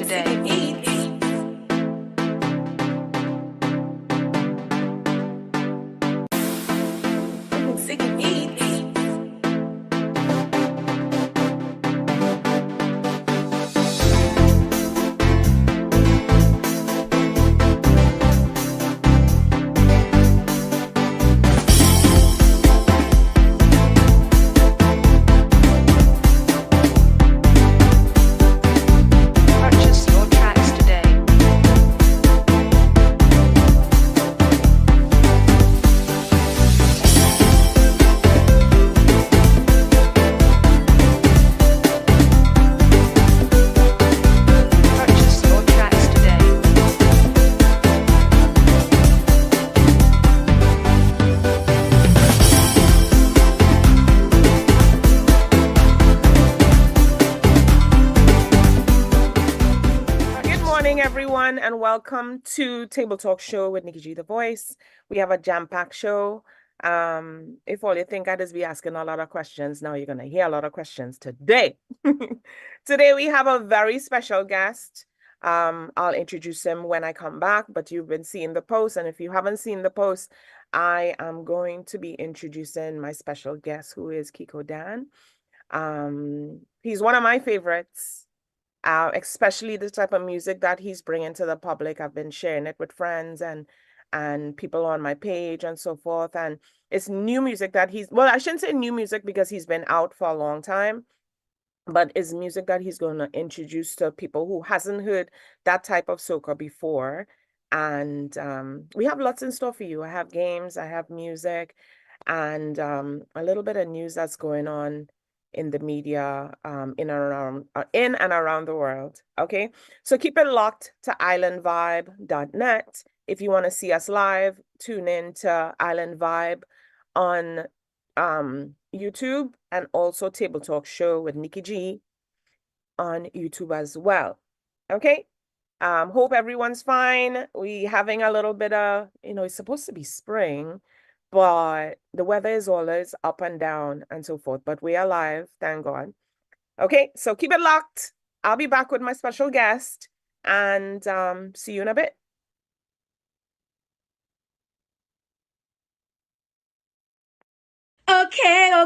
today. And welcome to Table Talk Show with Nikki G, the voice. We have a jam-packed show. If all you think I just be asking a lot of questions, now you're going to hear a lot of questions today. Today we have a very special guest. I'll introduce him when I come back, but you've been seeing the post. And if you haven't seen the post, I am going to be introducing my special guest, who is Kiko Dan. He's one of my favorites. Especially the type of music that he's bringing to the public. I've been sharing it with friends and people on my page and so forth. And it's new music that well, I shouldn't say new music because he's been out for a long time, but it's music that he's going to introduce to people who hasn't heard that type of soca before. And we have lots in store for you. I have games, I have music, and a little bit of news that's going on in the media, in and around the world. Okay, so keep it locked to islandvibe.net. If you want to see us live, tune in to Island Vibe on YouTube, and also Table Talk Show with Nikki G on YouTube as well. Okay, hope everyone's fine. We having a little bit of, it's supposed to be spring, but the weather is always up and down and so forth. But we are live, thank God. Okay, so keep it locked. I'll be back with my special guest, and see you in a bit.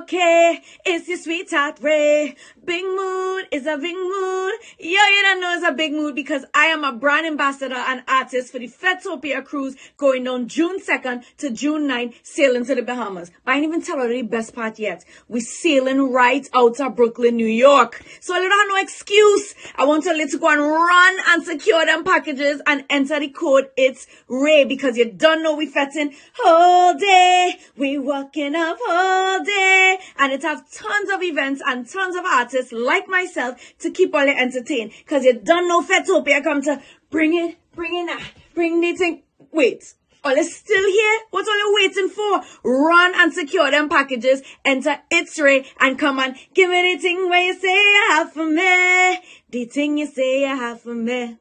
Okay, it's your sweetheart Ray. Big mood is a big mood. Yo, you don't know it's a big mood because I am a brand ambassador and artist for the Fetopia cruise going on June 2nd to June 9th, sailing to the Bahamas. But I ain't even tell her the best part yet. We're sailing right out of Brooklyn, New York. So I don't have no excuse. I want to let you go and run and secure them packages and enter the code. It's Ray, because you don't know we fetting all day. We walking up all day, and it have tons of events and tons of artists like myself to keep all you entertained, because you don't know Fetopia come to bring the thing. Wait, all is still here? What are you waiting for? Run and secure them packages, enter It's Ray, and come on, give me the thing where you say you have for me, the thing you say you have for me.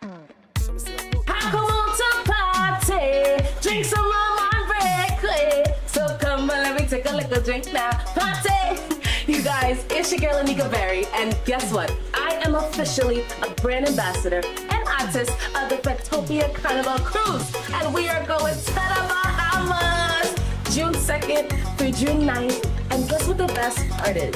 I come on to party, drink some rum and break. So come on, let me take a little drink now. Party! You guys, it's your girl Anika Berry, and guess what? I am officially a brand ambassador and artist of the Fetopia Carnival Cruise, and we are going to the Bahamas June 2nd through June 9th. And guess what the best part is?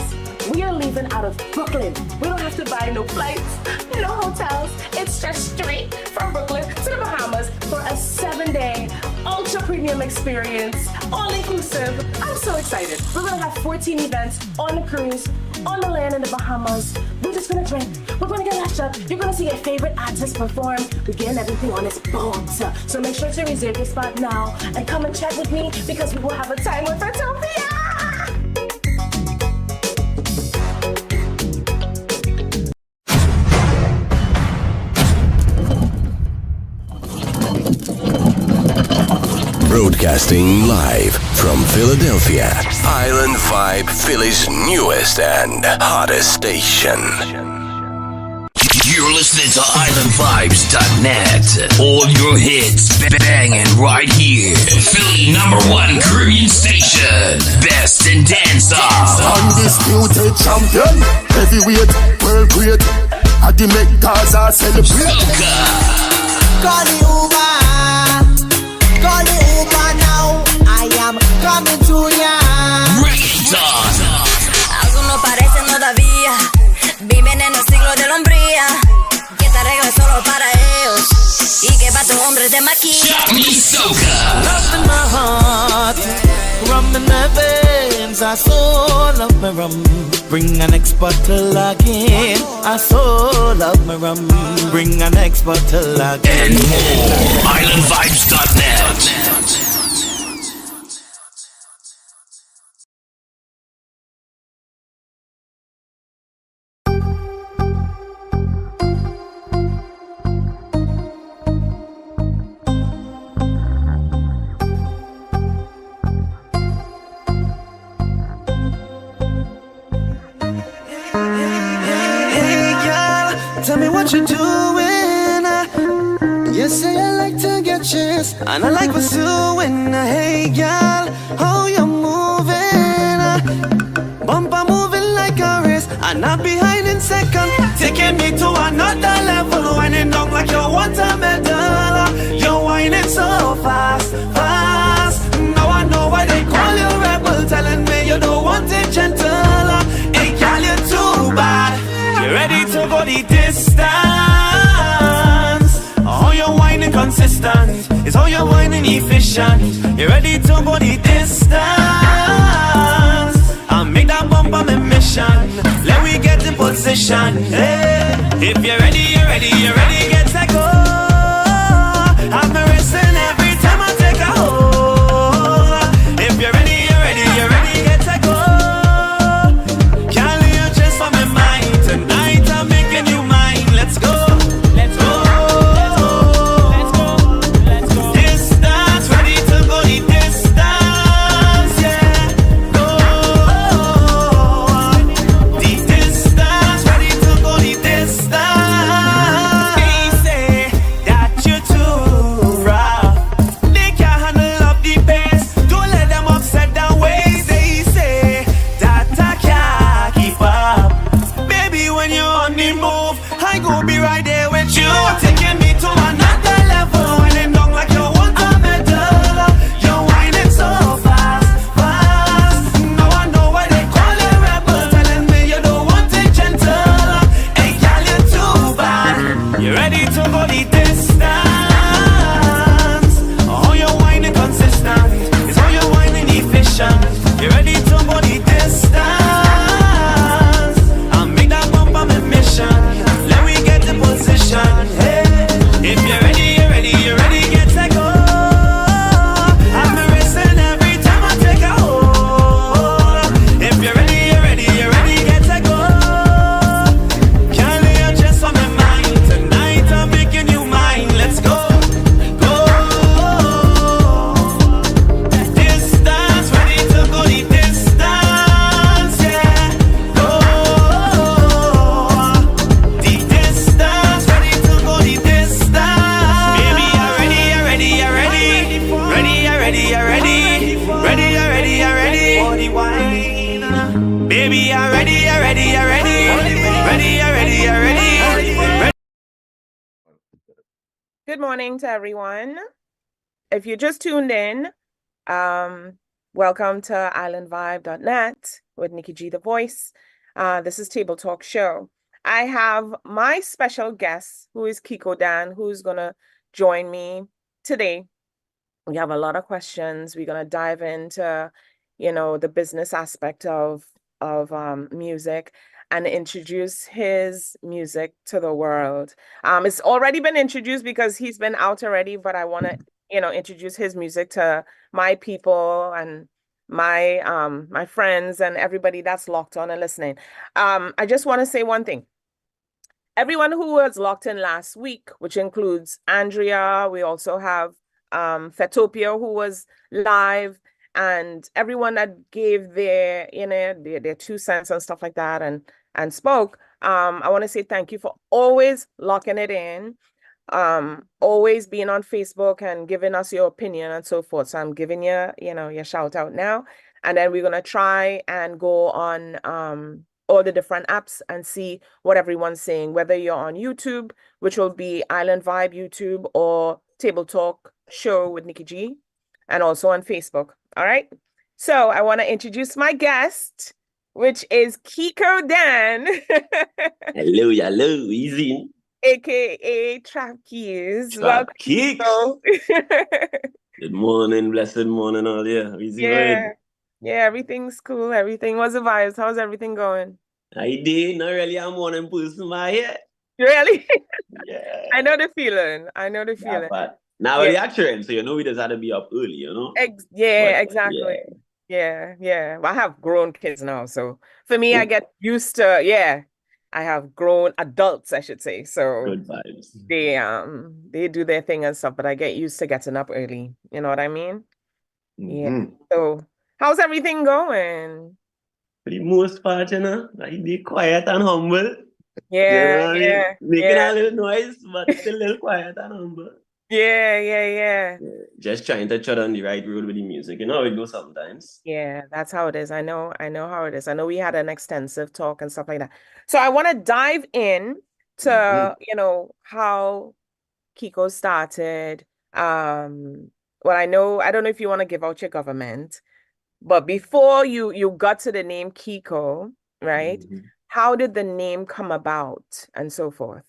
We are leaving out of Brooklyn. We don't have to buy no flights, no hotels. It's just straight from Brooklyn to the Bahamas for a 7-day ultra premium experience, all inclusive. I'm so excited. We're gonna have 14 events on the cruise, on the land in the Bahamas. We're just gonna drink. We're gonna get lashed up. You're gonna see your favorite artists perform. We're getting everything on its bones. So make sure to reserve your spot now and come and chat with me, because we will have a time with Fetopia. Broadcasting live from Philadelphia, Island Vibe, Philly's newest and hottest station. You're listening to IslandVibes.net. All your hits banging right here. Philly #1 Caribbean station. Best in dancehall. Undisputed champion. Heavyweight, world great. I the make Gaza celebrate. Call the Uber. Call the Uber now. I am coming to ya. Algunos no parecen todavía. Viven en el siglo de la hombría. Que esta regla es solo para ellos. Y que para tu hombre de maquilla. Love in my heart, rum in my veins. I so love my rum. Bring an next bottle again. I so love my rum. Bring an next bottle again. And more. IslandVibes.net. Tell me what you're doing. You say I like to get chased, and I like pursuing. Hey, girl, how you moving? Bumper moving like a race, and not behind in second. Taking me to another level, winding down like you want a medal. You're whining so fast, fast. Now I know why they call you rebel, telling me you don't want it gentle. Hey, girl, you're too bad. You ready to go the distance? All your whining consistent is all your whining efficient. You ready to go the distance? I'll make that bumper my mission. Let we get in position. Hey, if you're ready, you're ready, you're ready, get to go. I'm racing every time I take a hold. If you're ready, you're ready, you're ready, get to go. Can't leave just on my mind. Tonight I'm making you mine. Let's go. Let's go. Let's go. Let's go. Distance, ready to go the distance. Yeah. Go. The distance, ready to go the distance. They say that you're too rough. They can't handle up the pace. Don't let them upset the ways. They say that I can't keep up. Baby, when you're on the move, I go be right there with you. Taking me to another level. Whining down like you want a medal. You're whining so fast, fast. Now I know why they call you rebel, telling me you don't want it gentle. Hey, girl, you're too bad. You ready to go the distance? All your whining consistent is all your whining efficient. You ready to go the distance? I'll make that bumper my mission. Let we get in position. Hey, if you're ready, you're ready, you're ready, get to go. I'm racing every time I take a hold. If you're ready, you're ready, you're ready, get to go. Can't leave just on my mind. Tonight I'm making you mine. Let's go. Go. Distance, ready to go the distance. Yeah. Go. The distance, ready to go the distance. Baby, you're ready, you're ready, you're ready. Ready, you're ready, you're ready. Ready, you're ready, you're ready. For the wine. Baby, you're ready, you're ready, you're ready. Ready, you're ready, you're ready. Good morning to everyone. If you just tuned in, welcome to islandvibe.net with Nikki G, the voice. This is Table Talk Show. I have my special guest, who is Kiko Dan, who's going to join me today. We have a lot of questions. We're going to dive into, the business aspect of music and introduce his music to the world. It's already been introduced because he's been out already, but I want to, introduce his music to my people and my my friends and everybody that's locked on and listening. I just want to say one thing. Everyone who was locked in last week, which includes Andrea, we also have Fetopia, who was live, and everyone that gave their, their 2 cents and stuff like that and spoke. I want to say thank you for always locking it in, always being on Facebook and giving us your opinion and so forth. So I'm giving you, your shout out now. And then we're going to try and go on all the different apps and see what everyone's saying, whether you're on YouTube, which will be Island Vibe YouTube, or Table Talk Show with Nikki G, and also on Facebook. All right. So I want to introduce my guest, which is Kiko Dan, Hello, easy. aka Trap Keys. Trap Welcome, Kicks. Kiko. Good morning, blessed morning, all easy. Yeah. Yeah, everything's cool. Everything was the vibes. How's everything going? I did not really a morning person my head. Really? Yeah. I know the feeling. I know the feeling. But now Yeah. the action, so we just had to be up early, Yeah, But, exactly. Yeah. Well, I have grown kids now, so for me, I get used to, I have grown adults, I should say. So Good vibes. they do their thing and stuff, but I get used to getting up early. You know what I mean? Yeah. Mhm. So how's everything going? For the most part, I be quiet and humble. Yeah, Making a little noise, but still a little quiet and humble. yeah. Just trying to tread on the right road with the music. You know how it goes sometimes. Yeah, that's how it is. I know how it is. I know we had an extensive talk and stuff like that. So I want to dive in to, how Kiko started. Well, I don't know if you want to give out your government, but before you got to the name Kiko, right? Mhm. How did the name come about and so forth?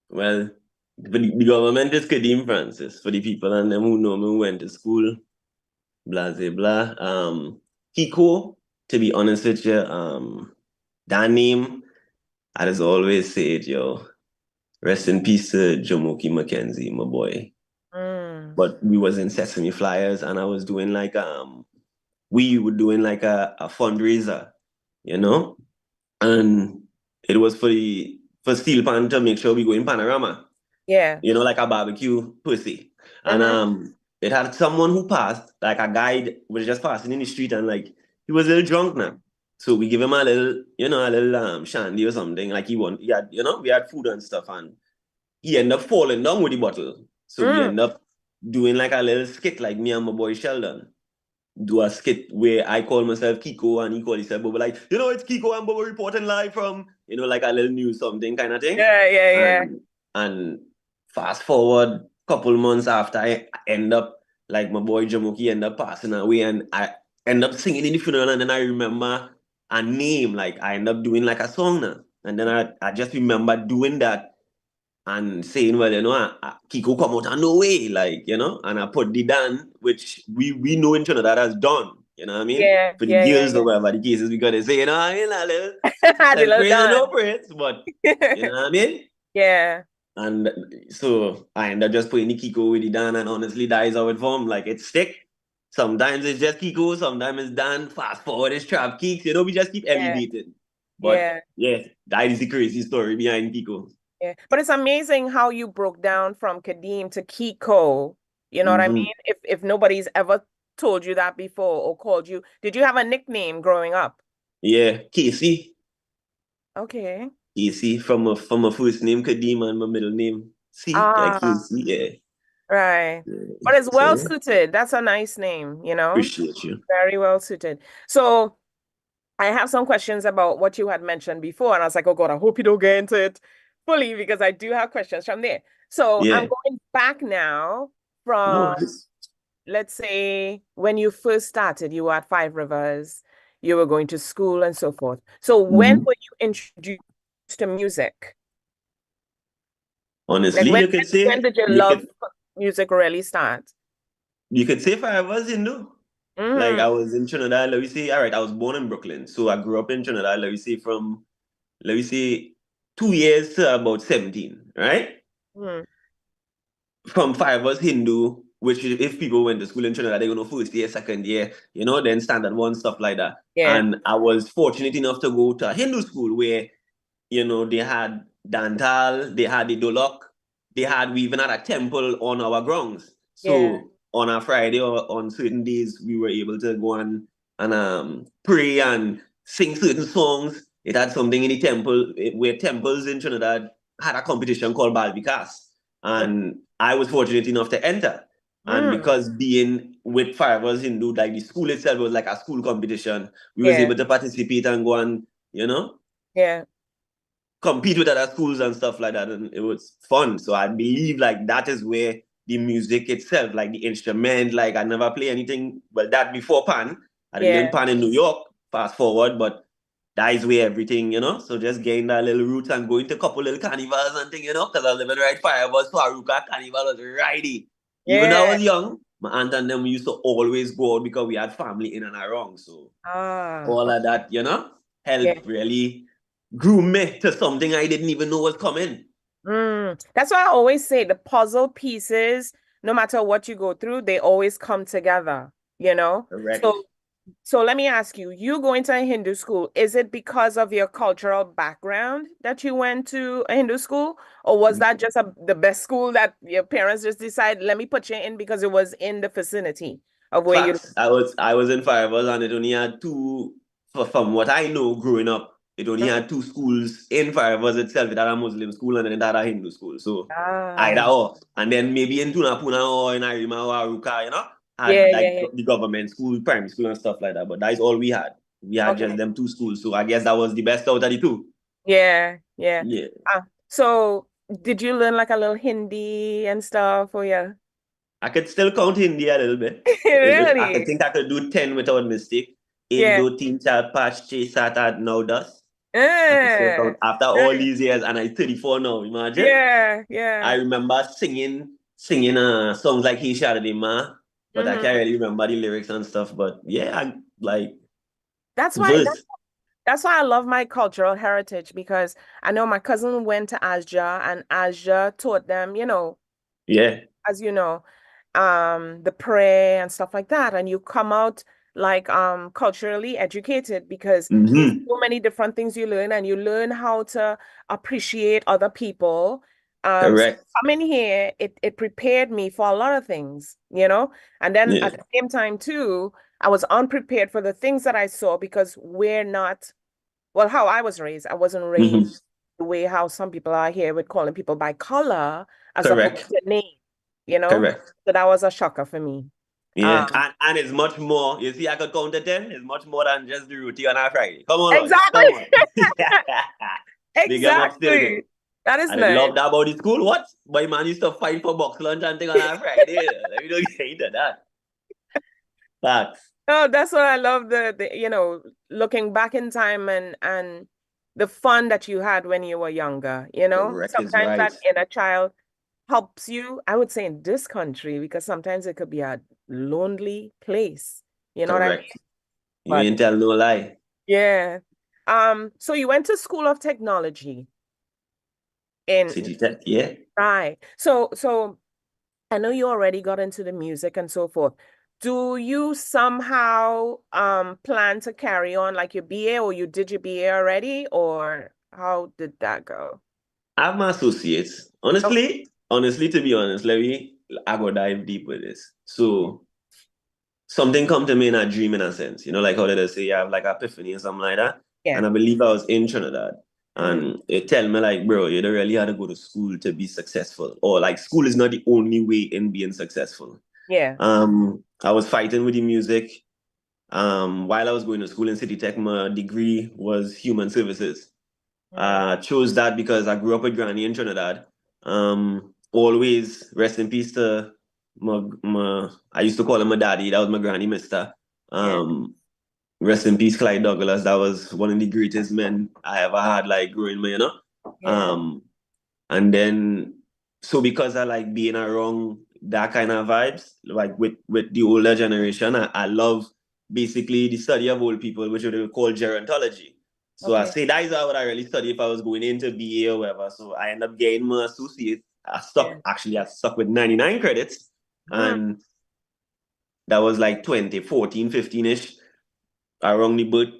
Well, the government is Kadeem Francis for the people and them who know me who went to school. Blah, blah, blah. Kiko, to be honest with you, that name, I just always say it, yo. Rest in peace to Jamoki McKenzie, my boy. But we was in Sesame Flyers and I was doing we were doing like a fundraiser, and it was for Steel Pan to make sure we go in Panorama. Yeah. Like a barbecue pussy. And it had someone who passed, like a guy was just passing in the street and he was a little drunk now. So we give him a little shandy or something. Like we had food and stuff and he ended up falling down with the bottle. So we end up doing like a little skit, like me and my boy Sheldon. Do a skit where I call myself Kiko and he called himself Bobo, like, it's Kiko and Bobo reporting live from, like a little news something kind of thing. Yeah. And fast forward couple months after, I end up, like my boy Jamoki end up passing away and I end up singing in the funeral and then I remember a name, like I end up doing like a song now. And then I just remember doing that and saying, well, Kiko come out and no way, and I put the Dan, which we know in Trinidad as Don, you know what I mean? Yeah, for the girls or whatever the cases, we gotta say, a little praise and no praise, but you know what I mean? Yeah. And so I end up just putting the Kiko with the Dan, and honestly, that is how it formed. Like it stick. Sometimes it's just Kiko, sometimes it's Dan. Fast forward, it's Trap Kicks. We just keep elevating. But yeah, that is the crazy story behind Kiko. Yeah, but it's amazing how you broke down from Kadeem to Kiko. You know what I mean? If nobody's ever told you that before or called you, did you have a nickname growing up? Yeah, Casey. Okay. Casey from my first name Kadeem and my middle name C. Like Casey, yeah. Right. But it's well suited. That's a nice name, Appreciate you. Very well suited. So I have some questions about what you had mentioned before, and I was like, oh God, I hope you don't get into it fully because I do have questions from there. So I'm going back now from, let's say, when you first started, you were at Five Rivers, you were going to school and so forth. So when were you introduced to music? Honestly, when you could say... When did your love for music really start? You could say Five Rivers, Like I was in Trinidad, let me say, all right, I was born in Brooklyn. So I grew up in Trinidad, let me say 2 years to about 17, right? From Five was Hindu, which if people went to school in Trinidad, they go first year, second year, then standard one, stuff like that. Yeah. And I was fortunate enough to go to a Hindu school where, they had Dantal, they had the Dolok, we even had a temple on our grounds. So on a Friday or on certain days, we were able to go and pray and sing certain songs. It had something in the temple where temples in Trinidad had a competition called Balbicas. And I was fortunate enough to enter. And because being with Five Rivers Hindu, like the school itself was like a school competition, we was able to participate and go and, Yeah. compete with other schools and stuff like that, and it was fun. So I believe like that is where the music itself, like the instrument, like I never play anything, well, that before pan. I didn't Yeah. learn pan in New York, fast forward, but that is where everything, so just getting that little roots and going to a couple little carnivals and thing, because I was living right Fireballs, so Aruka carnival was righty. Even though I Yeah. was young, my aunt and them used to always go out because we had family in and around. So all of that, Yeah. helped really groom me to something I didn't even know was coming. That's why I always say the puzzle pieces, no matter what you go through, they always come together, you know? Correct. So let me ask you, you going to a Hindu school, is it because of your cultural background that you went to a Hindu school? Or was that just the best school that your parents just decided, let me put you in because it was in the vicinity of where you... Facts. I was in Fireballs and it only had two, from what I know growing up, it only had two schools in Fireballs itself. It had a Muslim school and then it had a Hindu school. So either or. And then maybe in Tunapuna or in Arima or Aruka, had Yeah. the government school, primary school and stuff like that. But that is all we had. We had Okay. just them two schools. So I guess that was the best out of the two. Yeah. Yeah. So did you learn like a little Hindi and stuff? Or yeah? I could still count Hindi a little bit. I could Really? think I could do 10 without mistake. Yeah. Indo, Teen Child, Patch, Chase, Sat, now Das. Eh. After all these years, and I'm 34 now, imagine. Yeah. I remember singing songs like He Shadadi Ma, but I can't really remember the lyrics and stuff. But yeah, I like That's why verse. that's why I love my cultural heritage, because I know my cousin went to Asja and Asja taught them, Yeah, as you know, the prayer and stuff like that. And you come out like culturally educated because there's so many different things you learn, and you learn how to appreciate other people. So correct. coming here, it prepared me for a lot of things, and then Yeah. at the same time too, I was unprepared for the things that I saw because we're not, well, how I was raised. I wasn't raised the way how some people are here with calling people by color as opposed Correct. to name, Correct. So that was a shocker for me. Yeah, and it's much more. You see, I could count to 10. It's much more than just the roti on a Friday. Come on, Exactly. come on. Big up still Exactly. there. That is I nice. love that about the school. What? My man used to fight for box lunch and thing on a Friday. Let me don't get into that. Facts. Oh, that's what I love, the looking back in time and the fun that you had when you were younger, Correct is Sometimes that right. inner child helps you, I would say, in this country, because sometimes it could be a lonely place. You know what I mean? Correct. You But ain't tell no lie. yeah. So you went to School of Technology in City Tech, yeah. right. So I know you already got into the music and so forth. Do you somehow plan to carry on like your BA, or you did your BA already, or how did that go? I have my associates. Honestly, to be honest, I go dive deep with this. So something come to me in a dream, in a sense. Like how did I say, you have like epiphany or something like that. Yeah. And I believe I was in Trinidad. And it tell me like, bro, you don't really have to go to school to be successful. Or like school is not the only way in being successful. Yeah. I was fighting with the music. While I was going to school in City Tech, my degree was human services. I chose that because I grew up with Granny in Trinidad. Always rest in peace to I used to call him my daddy. That was my granny, mister. Rest in peace, Clyde Douglas. That was one of the greatest men I ever had, like growing me, and then, so because I like being around that kind of vibes, like with the older generation, I love basically the study of old people, which we call gerontology. So I say that is what I really study if I was going into BA or whatever. So I end up getting my associate. I stuck with 99 credits. And that was like 2014, 15-ish. Around the birth,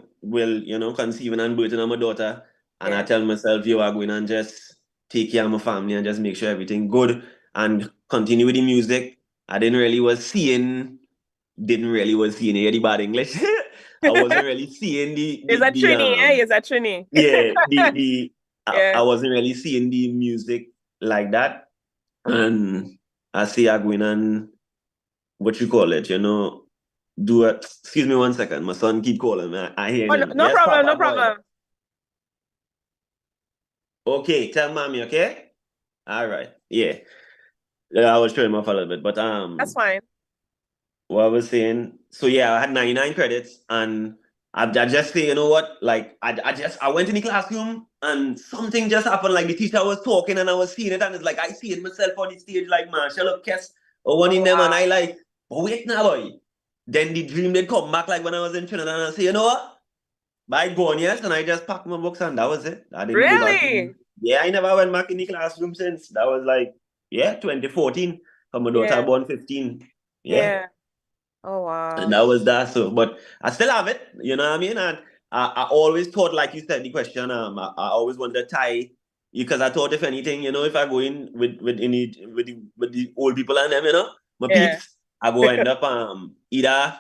conceiving and birthing of my daughter. And I tell myself, I'm going and just take care of my family and just make sure everything good and continue with the music. I didn't really was seeing any bad English. I wasn't really seeing Is that Trini? Is that Trini? Yeah, I wasn't really seeing the music like that. And I say I go in and what you call it, do it. Excuse me 1 second. My son keep calling me. I hear him. No Yes, problem, Papa, no boy. problem. Okay, tell mommy, okay? All right. Yeah. I was showing him off a little bit, but That's fine. what I was saying, so yeah, I had 99 credits, and I just say, you know what? Like I went in the classroom and something just happened. Like the teacher was talking and I was seeing it, and it's like I see it myself on the stage, like Marshall of Kess or one in them, and I like, but wait now, boy. Then the dream did come back, like when I was in Trinidad, and I say, you know what? By gone, yes, and I just packed my books and that was it. I didn't go back. Really? Yeah, I never went back in the classroom since. That was like, yeah, 2014. From my daughter Yeah. born 15. Yeah. Yeah. Oh And wow. that was that. So, but I still have it. You know what I mean? And I always thought, like you said, the question. I always wanted to tie, because I thought, if anything, you know, if I go in with the old people and them, you know, my Yeah. peeps, I go end up either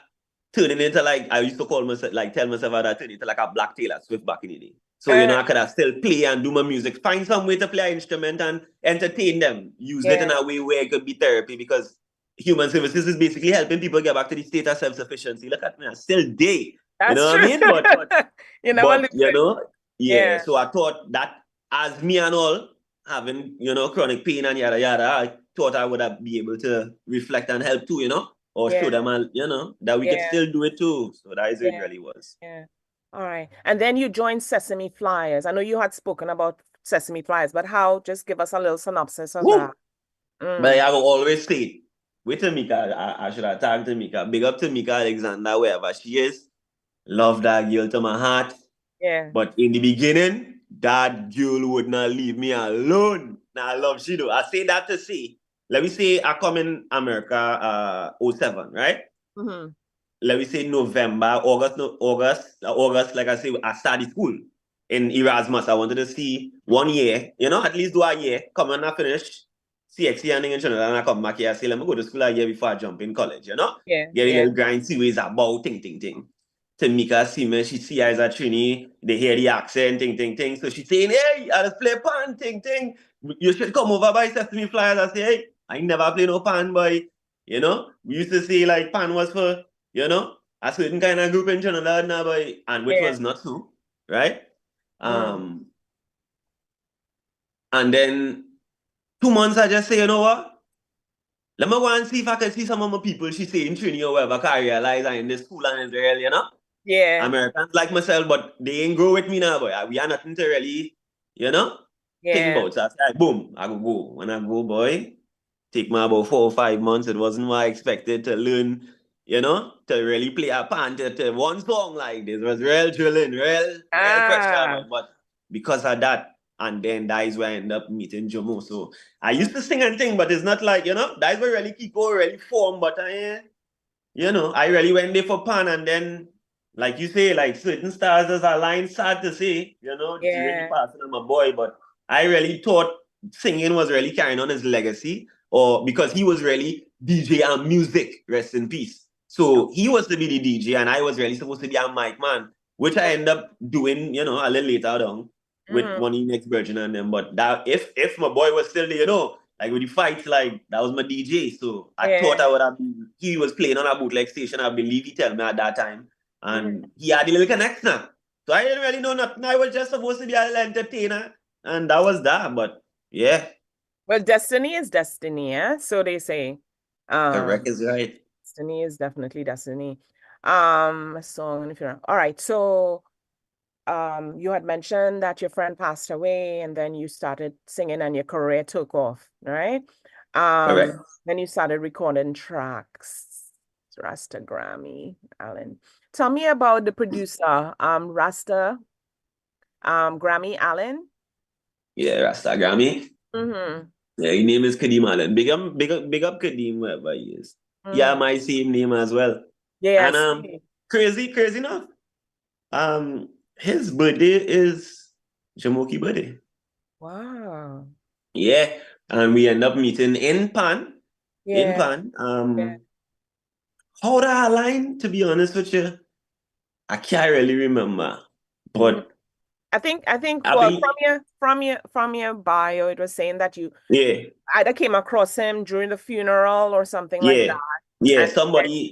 turning into, like, I used to call myself, like, tell myself that I turn into like a Black Taylor Swift back in the day. So, you know, I could have still play and do my music, find some way to play an instrument and entertain them, use it in Yeah. a way where it could be therapy, because human services is basically helping people get back to the state of self-sufficiency. Look at me, I'm still there. You That's know what true. I mean? But You never lose you it. know, yeah. Yeah. So I thought that, as me and all having, you know, chronic pain and yada yada, I thought I would have be able to reflect and help too, you know, or show Yeah. them, you know, that we could Yeah. still do it too. So that is it Yeah. really was. Yeah. All right. And then you joined Sesame Flyers. I know you had spoken about Sesame Flyers, but how? Just give us a little synopsis of Woo! that. But I will always say, with Tamika, I should have tagged Tamika. Big up Tamika Alexander, wherever she is. Love that girl to my heart. Yeah. But in the beginning, that girl would not leave me alone. Now I love she do. I say that to say, let me say I come in America 07, right? Mm-hmm. Let me say November, August, like I say, I started school in Erasmus. I wanted to see 1 year, you know, at least do a year. Come and I finish CXC and in Trinidad, and I come back here. I say, let me go to school a year before I jump in college, you know? Yeah. Get a Yeah. little grind, see ways about, ting. Tamika see me, she see her as a Trini, they hear the accent, ting. So she saying, hey, I just play pan, ting. You should come over by Sesame Flyers. I say, hey, I never play no pan, boy. You know, we used to say like pan was for, you know, a certain kind of group in Trinidad now, boy, and which was not so, right? And then 2 months I just say, you know what? Let me go and see if I can see some of my people she say in Trini or wherever, I realize I'm in the school and Israel, you know? Yeah. Americans like myself, but they ain't grow with me now, boy. We are nothing to really, you know, think about. So I said, boom, I go. When I go, boy, take me about 4 or 5 months. It wasn't what I expected to learn, you know, to really play a pan to one song like this. It was real drilling, real pressure, man. But because of that, and then that is where I end up meeting Jomo. So I used to sing and thing, but it's not like, you know, that is where really Kiko really formed. But you know, I really went there for pan, and then, like you say, like certain stars as a line, sad to say, you know, it's really passing on my boy, but I really thought singing was really carrying on his legacy, or because he was really DJ and music, rest in peace. So he was to be the DJ, and I was really supposed to be a mic man, which I end up doing, you know, a little later on with one of the next version and them. But that if my boy was still there, you know, like with the fights, like that was my DJ. So I thought I would have been, he was playing on a bootleg station, I believe he told me at that time. And he had a little connection. So I didn't really know nothing. I was just supposed to be an entertainer. And that was that. But yeah. Well, destiny is destiny, yeah? So they say. Correct is right. Destiny is definitely destiny. So if you're all right, so you had mentioned that your friend passed away and then you started singing and your career took off, right? Correct. Then you started recording tracks. Rasta Grammy, Allen. Tell me about the producer, Rasta Grammy Allen. Yeah, Rasta Grammy. Yeah, his name is Kadeem Allen. Big up Kadeem, wherever he is. Yeah, my same name as well. Yeah. And crazy enough. His birthday is Jamoki birthday. Wow. Yeah. And we end up meeting in Pan. In Pan. How did I align, to be honest with you? I can't really remember. But I think well, from your bio, it was saying that you either came across him during the funeral or something like that. Yeah, somebody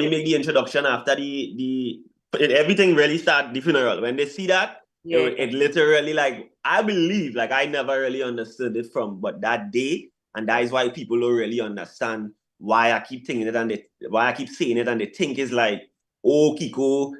made the introduction after the everything really started the funeral. When they see that, it literally, like, I believe, like, I never really understood it but that day, and that is why people don't really understand why I keep thinking it, and why I keep saying it, and they think it's like, oh, Kiko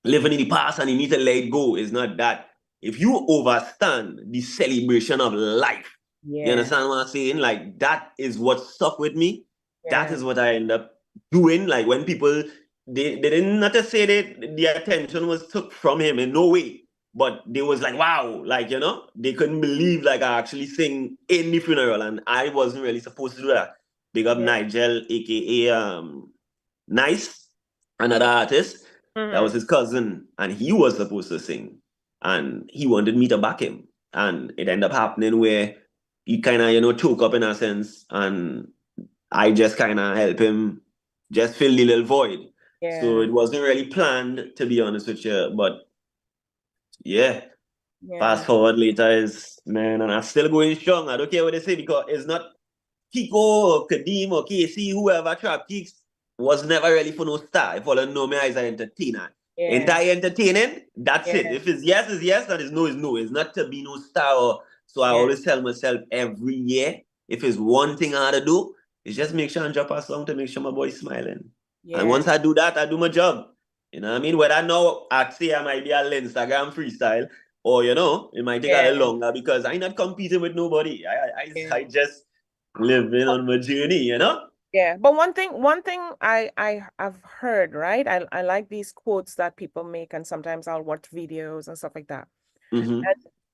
living in the past and you need to let it go. It's not that. If you understand the celebration of life, you understand what I'm saying? Like, that is what stuck with me. That is what I end up doing. Like, when people, they didn't, not to say that the attention was took from him in no way, but they was like, wow, like, you know, they couldn't believe, like, I actually sing in the funeral, and I wasn't really supposed to do that. Big up Nigel, aka Nice, another artist. That was his cousin, and he was supposed to sing, and he wanted me to back him, and it ended up happening where he kind of, you know, choke up in a sense, and I just kind of help him just fill the little void. So it wasn't really planned, to be honest with you, but fast forward later is, man, and I'm still going strong. I don't care what they say, because it's not Kiko or Kadeem or KC, whoever Trap Kicks was never really for no star. If all I know me as an entertainer. Entire entertaining, that's it. If it's yes, it's yes, and it's no, it's no. It's not to be no star. So I always tell myself every year, if it's one thing I have to do, is just make sure I drop a song to make sure my boy's smiling. And once I do that, I do my job. You know what I mean? Whether now I say I might be an Instagram freestyle, or, you know, it might take a little longer, because I'm not competing with nobody. I just living on my journey, you know? Yeah, but one thing I've heard, right? I like these quotes that people make, and sometimes I'll watch videos and stuff like that. And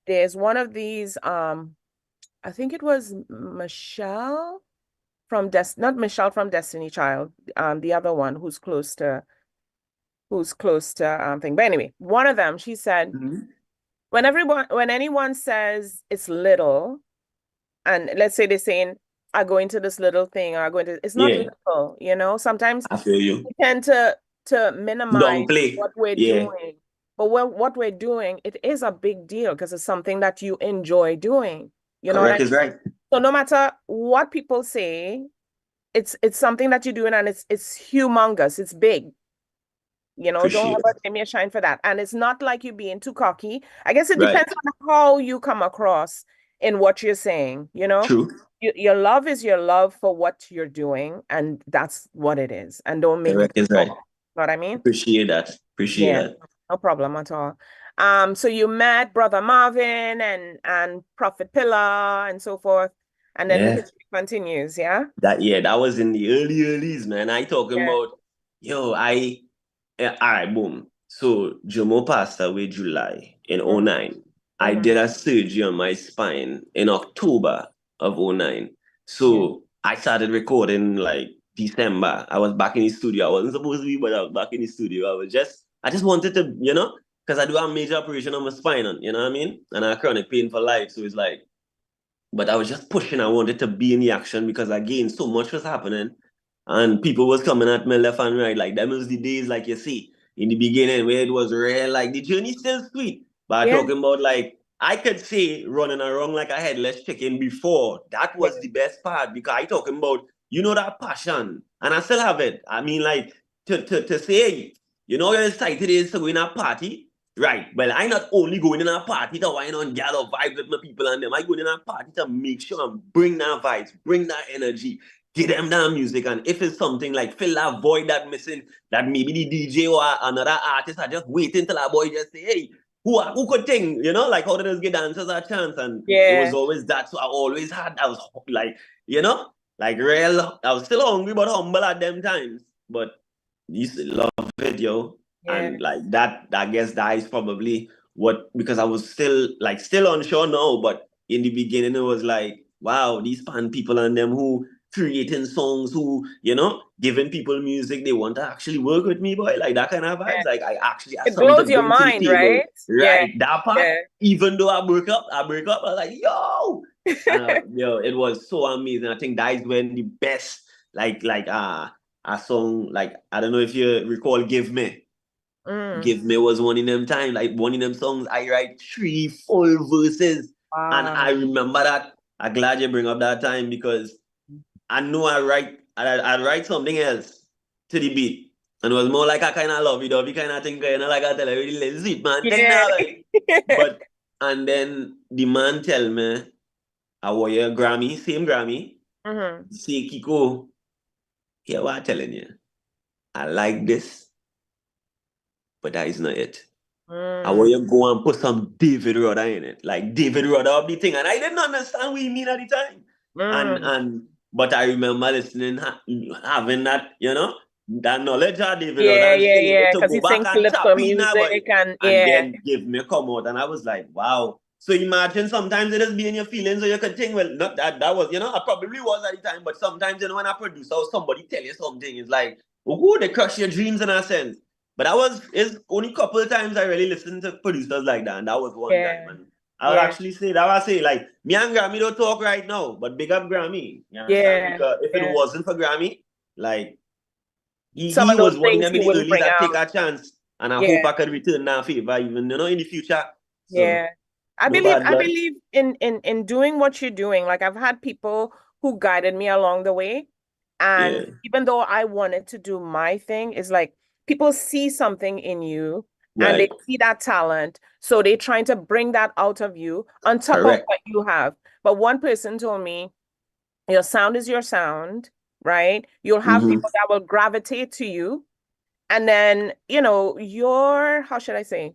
there's one of these, I think it was Michelle from not Michelle from Destiny Child, the other one who's close to thing. But anyway, one of them, she said, when anyone says it's little, and let's say they're saying, I go into this little thing, or I go into, it's not little, you know. Sometimes I feel you. we tend to minimize what we're doing. But what we're doing, it is a big deal, because it's something that you enjoy doing. You know Correct, is right. So no matter what people say, it's something that you're doing, and it's humongous, it's big. You know, don't ever give me a shine for that. And it's not like you being too cocky. I guess it depends on how you come across in what you're saying, you know. True. Your love is your love for what you're doing, and that's what it is. And don't make it is right. know what I mean? Appreciate that. Appreciate that. No problem at all. So you met Brother Marvin and Prophet Pillar and so forth, and then the history continues, That was in the earlys, man. I talking about, all right, boom. So Jomo passed away July in 2009. I did a surgery on my spine in October of 2009. So I started recording like December. I was back in the studio. I wasn't supposed to be, but I was back in the studio. I just wanted to, you know, because I do a major operation on my spine, you know what I mean? And I have chronic pain for life. So it's like, but I was just pushing. I wanted to be in the action, because again, so much was happening. And people was coming at me left and right. Like, them was the days, like you see, in the beginning, where it was real, like the journey still sweet. But I'm talking about, like, I could say running around like a headless chicken before. That was the best part, because I talking about, you know, that passion. And I still have it. I mean, like, to say, you know, how excited it is to go in a party. Right. Well, I not only going in a party to wine on gather vibe with my people and them. I go in a party to make sure and bring that vibes, bring that energy, give them that music. And if it's something like fill that void that missing, that maybe the DJ or another artist are just waiting till that boy just say, hey, who could sing? You know, like, how did us get dancers a chance? And it was always that. So I was like, you know, like real. I was still hungry but humble at them times. But you still love it, yo. And like that, I guess that is probably what, because I was still unsure now, but in the beginning it was like, wow, these pan people and them who creating songs, who, you know, giving people music, they want to actually work with me, boy, like that kind of vibes. Like, I actually have it blows your mind, right? That part, even though I break up, I was like, yo, it was so amazing. I think that is when the best, like a song, like, I don't know if you recall Give Me. Give Me was one in them time, like one in them songs. I write 3 full verses, and I remember that. I'm glad you bring up that time, because I know I write something else to the beat, And it was more like a kind of lovey-dovey kind of thing, like I tell you, really sweet man thing Yeah. now, like. But, and then the man tell me, I won a Grammy, same Grammy. Say, Kiko, hear what I'm telling you. I like this, but that is not it. I want you to go and put some David Rudder in it, like David Rudder of the thing. And I didn't understand what he mean at the time. But I remember listening, having that, that knowledge of David Rudder. Yeah. To Because go he back sings and lyrics tap for in music and yeah. then give me come out. And I was like, wow. So imagine sometimes it just be in your feelings, or you can think, well, not that was, I probably was at the time, but sometimes, when a producer or somebody tell you something, it's like, oh, they crush your dreams in a sense. But it's only a couple of times I really listened to producers like that, and that was one time. And I would actually say, like, me and Grammy don't talk right now, but big up Grammy. You understand? Because if it wasn't for Grammy, like, he was one of them in the early that take a chance, and I hope I could return that favor even, in the future. So, I believe in doing what you're doing. Like, I've had people who guided me along the way. And even though I wanted to do my thing, it's like people see something in you and they see that talent. So they're trying to bring that out of you on top of what you have. But one person told me, your sound is your sound, right? You'll have people that will gravitate to you. And then, how should I say?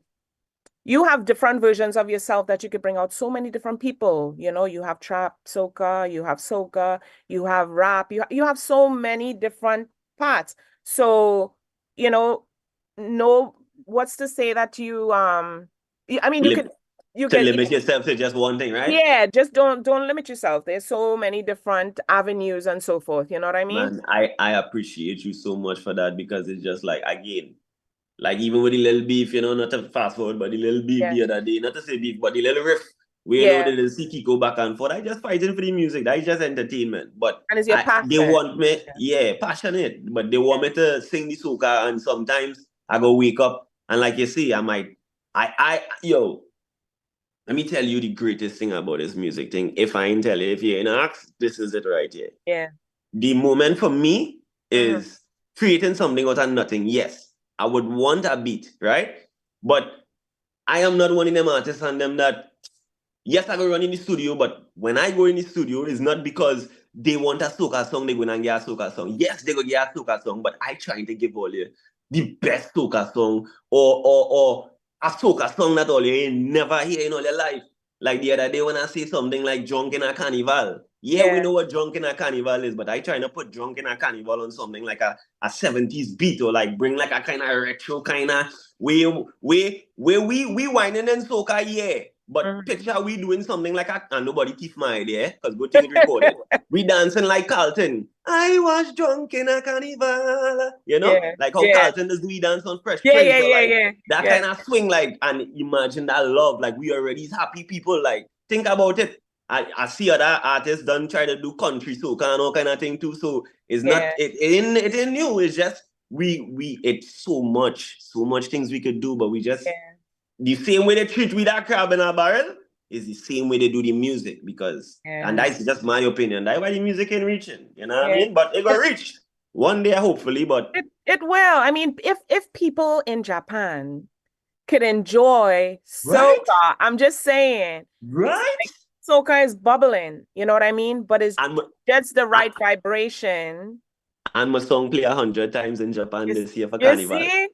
You have different versions of yourself that you could bring out so many different people. You have trap, soca, you have soca, you have rap, you have so many different parts. So, what's to say that you you can limit yourself to just one thing, right? Yeah, just don't limit yourself. There's so many different avenues and so forth. You know what I mean? Man, I appreciate you so much for that, because it's just like, again, like, even with the little beef, not to fast forward, but the little beef the other day, not to say beef, but the little riff, we know the little see go back and forth. I just fighting for the music. That is just entertainment. But and it's your passion. They want me, passionate, but they want me to sing the soca, and sometimes I go wake up and, like you see, let me tell you the greatest thing about this music thing. If I ain't tell you, if you ain't ask, this is it right here. Yeah. The moment for me is creating something out of nothing. Yes, I would want a beat, right? But I am not one of them artists and them that, yes, I go run in the studio, but when I go in the studio, it's not because they want a soca song, they go and get a soca song. Yes, they go get a soca song, but I trying to give all you the best soca song, or a soca song that all you ain't never hear in all your life. Like the other day when I say something like Drunk in a Carnival. Yeah, we know what Drunk in a Carnival is, but I trying to put Drunk in a Carnival on something like a 70s beat, or like bring like a kind of retro kind of way we whining in soca, yeah. But picture we doing something like and nobody keep my idea, because good thing recorded. We dancing like Carlton. I was drunk in a carnival. Like how Carlton does we dance on Fresh Prince. That kind of swing, like, and imagine that love. Like, we already happy people. Like, think about it. I see other artists done try to do country soca and all kind of thing too. So it's not it ain't new. It's just it's so much things we could do, but we just the same way they treat with that crab in a barrel is the same way they do the music, because and that's just my opinion. That's why the music ain't reaching. You know what I mean? But it will reach one day, hopefully. But it will. I mean, if people in Japan could enjoy soca, I'm just saying, right? Like, soca is bubbling. You know what I mean? But it's just the right vibration. And my song play 100 times in Japan this year for Carnival. See?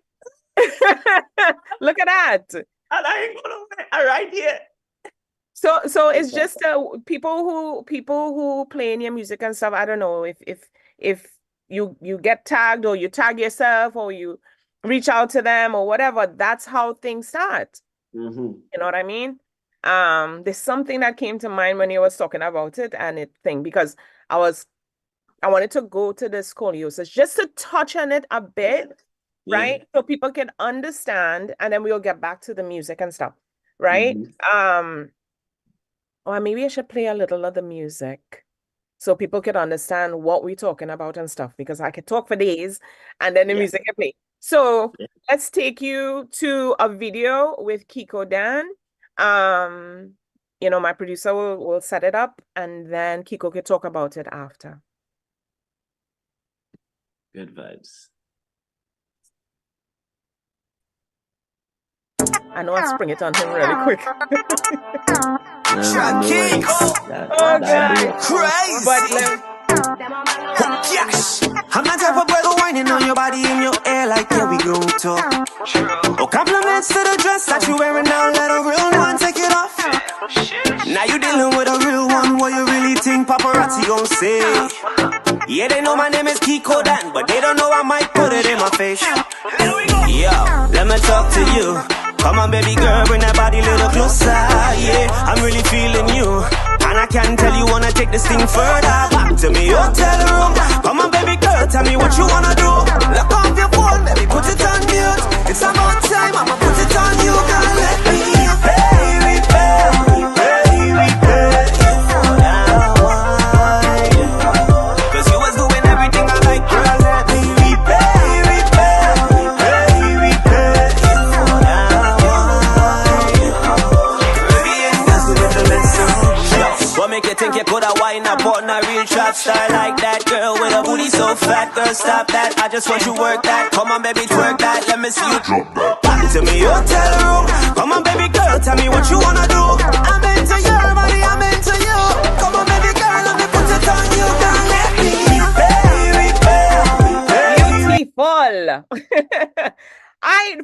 Look at that. And I ain't gonna wait right here. So it's just people who play in your music and stuff. I don't know if you get tagged, or you tag yourself, or you reach out to them, or whatever. That's how things start. You know what I mean? There's something that came to mind when you was talking about it, and because I wanted to go to the scoliosis just to touch on it a bit. Right? So people can understand, and then we'll get back to the music and stuff. Right? Or maybe I should play a little of the music so people can understand what we're talking about and stuff, because I could talk for days and then the music can play. So let's take you to a video with Kiko Dan. My producer will set it up, and then Kiko can talk about it after. Good vibes. I know I spring it on him really quick. Trap King, Oh, God. crazy. But let- Yes. I'm not type of brother whining on your body in your hair like yeah we gon' talk. Oh, compliments to the dress that you wearing now. Let a real one take it off. Now you dealing with a real one. What you really think paparazzi gon' say? Yeah, they know my name is Kiko Dan, but they don't know I might put it in my face. Yo, let me talk to you. Come on, baby girl, bring that body a little closer. Yeah, I'm really feeling you. And I can tell you wanna take this thing further. Back to me hotel room. Come on, baby girl, tell me what you wanna do. Lock off your phone, baby, put it on mute. It's about time, I'ma put it on you. Girl, let me baby, baby, baby, baby. Cause you was doing everything I like, girl, let me be baby, baby, baby, baby. Caribbean girls doing the best. What make you think you coulda wind up on a real trap star like that? Girl with a booty so fat, girl stop that. I just want you work that. Come on baby twerk that, let me see you drop that. Back to me hotel room. Come on baby girl, tell me what you wanna do. I'm into your body, I'm into you. Come on baby girl, let me put it on you. Girl, let me baby, baby, baby. Beautiful.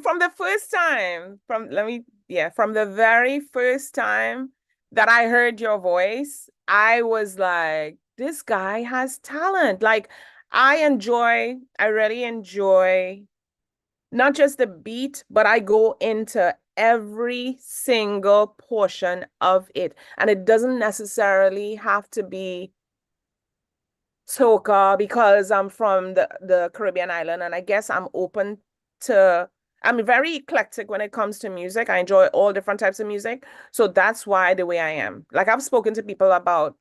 From the first time, from the very first time that I heard your voice, I was like, this guy has talent. Like, I really enjoy not just the beat, but I go into every single portion of it. And it doesn't necessarily have to be soca because I'm from the Caribbean island, and I guess I'm very eclectic when it comes to music. I enjoy all different types of music. So that's why the way I am. Like, I've spoken to people about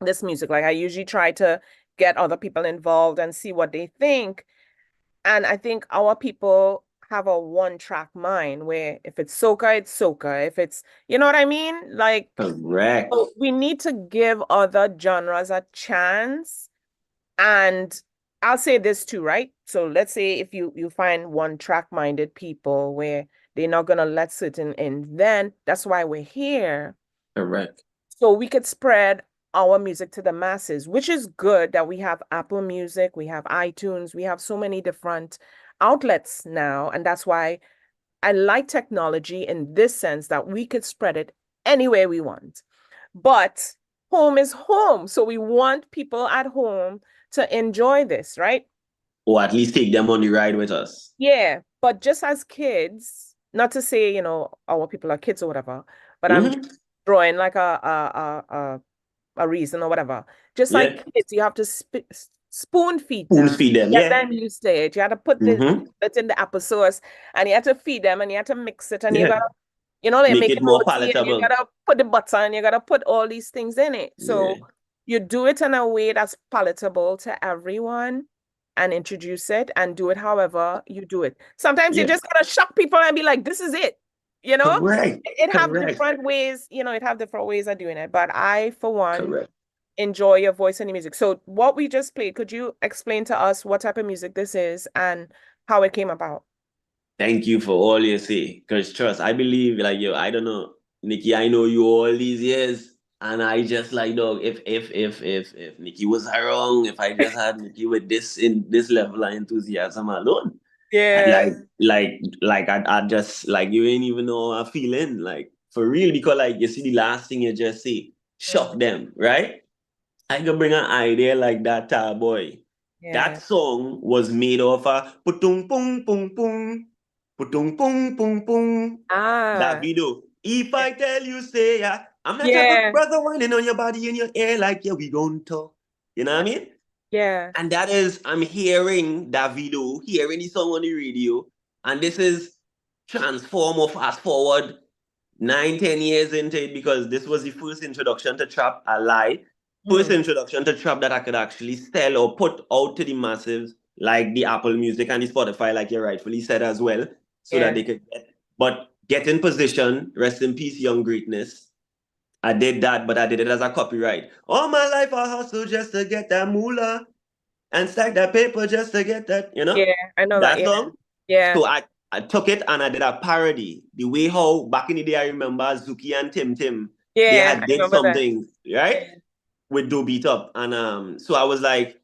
this music. Like, I usually try to get other people involved and see what they think. And I think our people have a one-track mind where if it's soca, it's soca. If it's, you know what I mean? Like, Correct. so we need to give other genres a chance. And I'll say this too, right? So let's say if you find one-track-minded people where they're not gonna let certain in, then that's why we're here. Correct. So we could spread our music to the masses, which is good that we have Apple Music, we have iTunes, we have so many different outlets now. And that's why I like technology in this sense that we could spread it anywhere we want. But home is home. So we want people at home to enjoy this, right? Or at least take them on the ride with us. Yeah. But just as kids, not to say, our people are kids or whatever, but I'm drawing like a reason or whatever. Just like kids, you have to spoon feed them. Spoon feed them, Get them used to it. You had to put it in the applesauce, and you had to feed them, and you had to mix it, and you gotta, they Make make it more roti, and palatable. you gotta put the butter, and you gotta put all these things in it. So you do it in a way that's palatable to everyone, and introduce it, and do it however you do it. Sometimes you just gotta shock people and be like, "This is it." Correct. It have different ways, it have different ways of doing it. But I, for one, enjoy your voice and the music. So what we just played, could you explain to us what type of music this is and how it came about? Thank you for all you say. Because trust, I believe, like, I don't know, Nikki, I know you all these years. And I just like, dog, if Nikki was wrong, if I just had Nikki with this level of enthusiasm alone. Yeah. And like I just like, you ain't even know I'm feeling like for real, because like you see the last thing you just say, shock them, right? I can bring an idea like that, boy. Yeah. That song was made of a putung pung pung pung, putung pung pung pung. That video. If I tell you, say yeah, I'm not your brother whining on your body in your ear like we gonna talk. You know what I mean? Yeah. And that is, I'm hearing that video, hearing the song on the radio, and this is transform or fast forward 9-10 years into it, because this was the first introduction to trap, a lie. First introduction to trap that I could actually sell or put out to the masses, like the Apple Music and the Spotify, like you rightfully said as well, so that they could get in position. Rest in peace, Young Greatness. I did that, but I did it as a copyright. All my life I hustle just to get that moolah and stack that paper just to get that, Yeah, I know that song. Yeah. So I took it and I did a parody. The way how back in the day I remember Zuki and Tim they Yeah, had I did remember that. something, right? With Do Beat Up. And so I was like,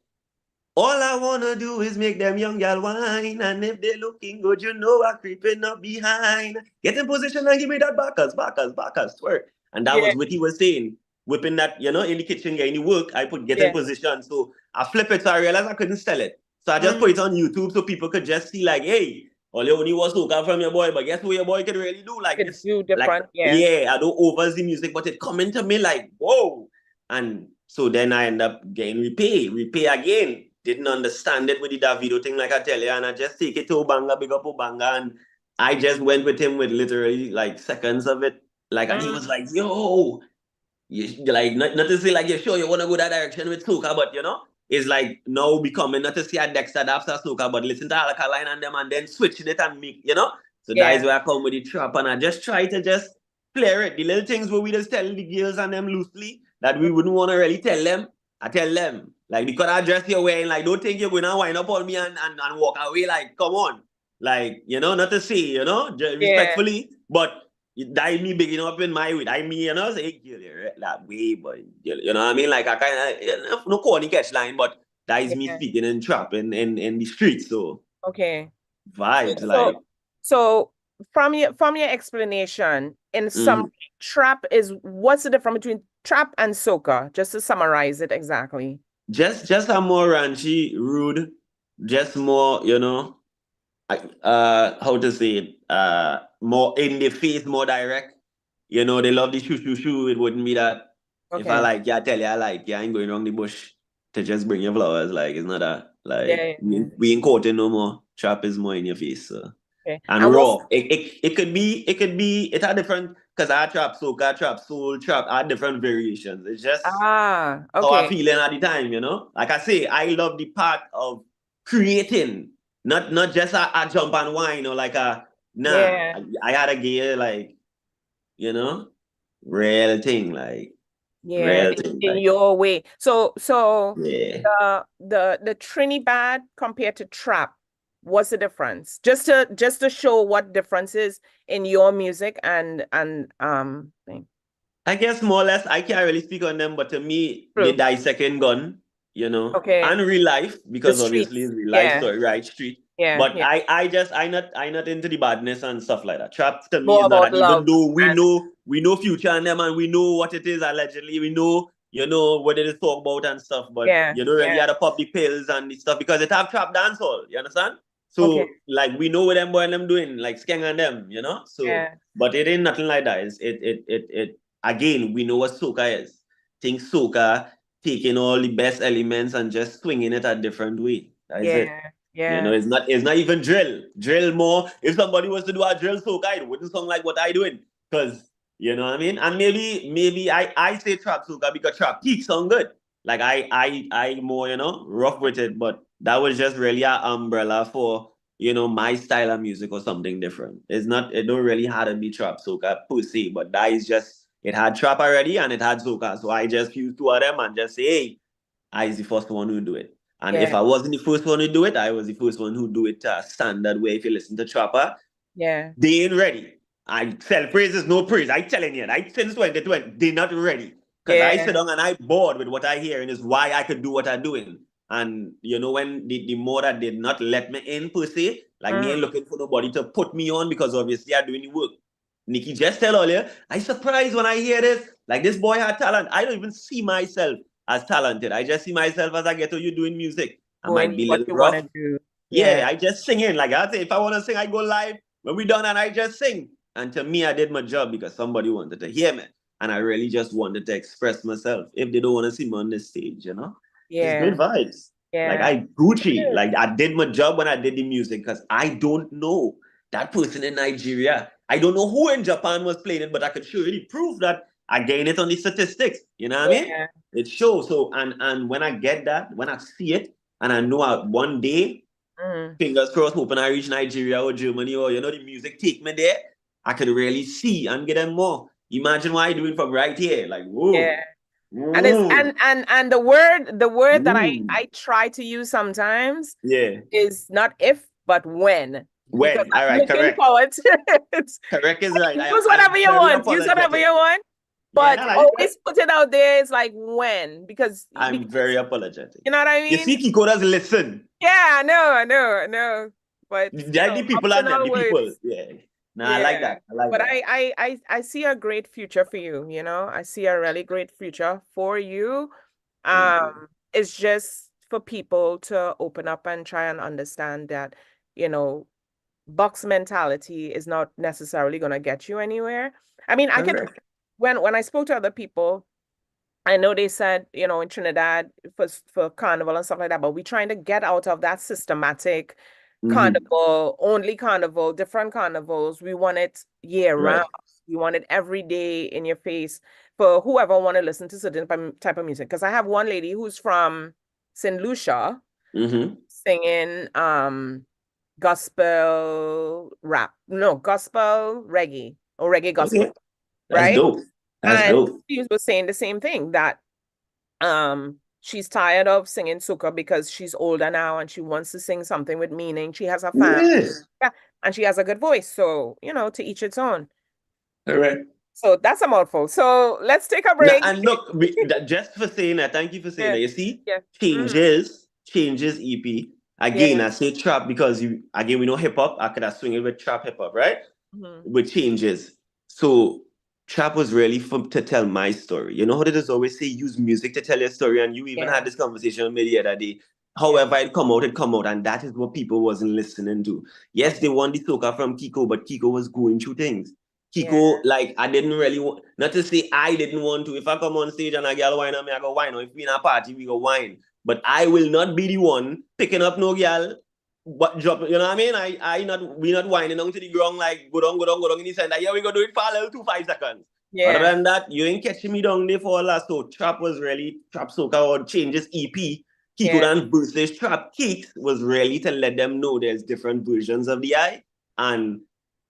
all I wanna do is make them young gal whine, and if they looking good, you know I'm creeping up behind. Get in position and give me that backers, twerk. And that was what he was saying. Whipping that, in the kitchen, getting the work, I put get in position. So I flip it, so I realized I couldn't sell it. So I just put it on YouTube so people could just see, like, hey, all you only was soca from your boy, but guess what your boy could really do? Like It's this, do different, I don't over the music, but it come into me like, whoa. And so then I end up getting repay again. Didn't understand it with the Davido thing, like I tell you, and I just take it to Obanga, big up Obanga, and I just went with him with literally like seconds of it. Like, and he was like, yo, like, not to say like, you're sure you want to go that direction with soca, but it's like now becoming, not to say a Dexter after soca, but listen to Alkaline and them and then switching it and make, so that is where I come with the trap, and I just try to just clear it. The little things where we just tell the girls and them loosely that we wouldn't want to really tell them, I tell them. Like, the color dress you're wearing, like, don't think you're going to wind up on me and walk away. Like, come on. Like, not to say, respectfully, but that is me bigging up in my way. I mean, say, hey, girl, you're that way, but, you know what I mean? Like, I kind of, no corny catch line, but that is me speaking in trap in the streets. So, vibes, like. So, from your explanation, in some trap what's the difference between trap and soca? Just to summarize it exactly. Just a more ranchy, rude, just more, how to say it, more in the face, more direct. They love the shoo. It wouldn't be that. Okay. If I like you, I tell you I like you. I ain't going around the bush to just bring you flowers. Like, it's not that. Like, we ain't courting no more. Trap is more in your face. So. Okay. And raw. It could be, it had different, because I trap soca, trap soul, trap, I had different variations. It's just how I'm feeling at the time, Like I say, I love the part of creating, not just a jump and whine or like I had a gear, like, real thing, like, real thing, in like, your way. So the Trinidad compared to trap, what's the difference? Just to show what difference is in your music and thing. I guess more or less I can't really speak on them, but to me, they die second gun, and real life, because obviously it's real life story, right? Street. Yeah. But I not into the badness and stuff like that. Trap to me is not that, even though we know Future and them and we know what it is allegedly, we know what it is talk about and stuff, but you don't really have to pop the pills and the stuff because it have trap dancehall, you understand? So like we know what them boy and them doing, like Skeng and them, So but it ain't nothing like that. It again, we know what soca is. Think soca taking all the best elements and just swinging it a different way. That is it. Yeah. It's not even drill. Drill more. If somebody was to do a drill soca, it wouldn't sound like what I doing. Because you know what I mean? And maybe I say trap soca because trap peak sound good. Like I more, rough with it, but that was just really an umbrella for, my style of music or something different. It don't really have to be trap soca per se, but that is just, it had trap already and it had soca. So I just fused two of them and just say, hey, I is the first one who do it. And if I wasn't the first one to do it, I was the first one who do it a standard way. If you listen to Trapper, they ain't ready. I sell praises, no praise. I telling you, since 2020, they're not ready. Because I sit down and I bored with what I hear and is why I could do what I'm doing. And when the more that did not let me in per se, like me ain't looking for nobody to put me on because obviously I'm doing the work. Nikki just tell earlier, I surprised when I hear this. Like, this boy had talent. I don't even see myself as talented. I just see myself as I get to you doing music. I might be a little rough. I just sing in. Like I say, if I want to sing, I go live. When we done and I just sing. And to me, I did my job because somebody wanted to hear me. And I really just wanted to express myself. If they don't want to see me on this stage, It's good vibes. Like I Gucci. Like I did my job when I did the music because I don't know that person in Nigeria. I don't know who in Japan was playing it, but I could surely prove that I gain it on the statistics. You know what I mean? It shows. So and when I get that, when I see it, and I know one day, fingers crossed, hoping I reach Nigeria or Germany or the music take me there, I could really see and get them more. Imagine what I doing from right here. Like, whoa. Yeah. And it's and the word that I try to use sometimes is not if but when. When? Because All I'm right, looking correct. forward to it. Correct is right. Use whatever you want. Use whatever you want. But I like always put it out there. It's like when, because I'm very apologetic. you know what I mean? You see, Kiko doesn't listen. Yeah, I know. But The people are there. The people. Yeah. Nah, I like that. I like but that. I see a great future for you, you know. I see a really great future for you. It's just for people to open up and try and understand that, you know, box mentality is not necessarily going to get you anywhere. I mean, I can when I spoke to other people, I know they said, you know, in Trinidad for carnival and stuff like that, but we're trying to get out of that systematic carnival, only carnival, different carnivals. We want it year round. We want it every day in your face for whoever want to listen to certain type of music. Because I have one lady who's from St. Lucia singing gospel rap. No, gospel reggae or reggae gospel. Okay. That's dope. That's dope. She was saying the same thing, that she's tired of singing soca because she's older now and she wants to sing something with meaning. She has a family. Yeah, and she has a good voice. So, you know, to each its own. Correct. So that's a mouthful. So let's take a break. And look, just for saying that, thank you for saying that. You see, changes EP. Again, I say trap because we know hip hop. I could have swing it with trap hip hop, right? With changes. So trap was really to tell my story. You know how they just always say use music to tell your story, and you even had this conversation with me the other day. However, it come out, and that is what people wasn't listening to. Yes, they want the soca from Kiko, but Kiko was going through things. Kiko, like, I didn't really want, not to say I didn't want to. If I come on stage and a girl whine on me, I go whine. Or if we in a party, we go whine. But I will not be the one picking up no girl, but drop, you know what I mean? We not whining down to the ground like go down in the center. Yeah, we go do it for a little 5 seconds. Yeah. Other than that, you ain't catching me down there for a lot. So trap was really trap soca or changes EP. Kiko Dan versus Trap Kicks was really to let them know there's different versions of the eye, and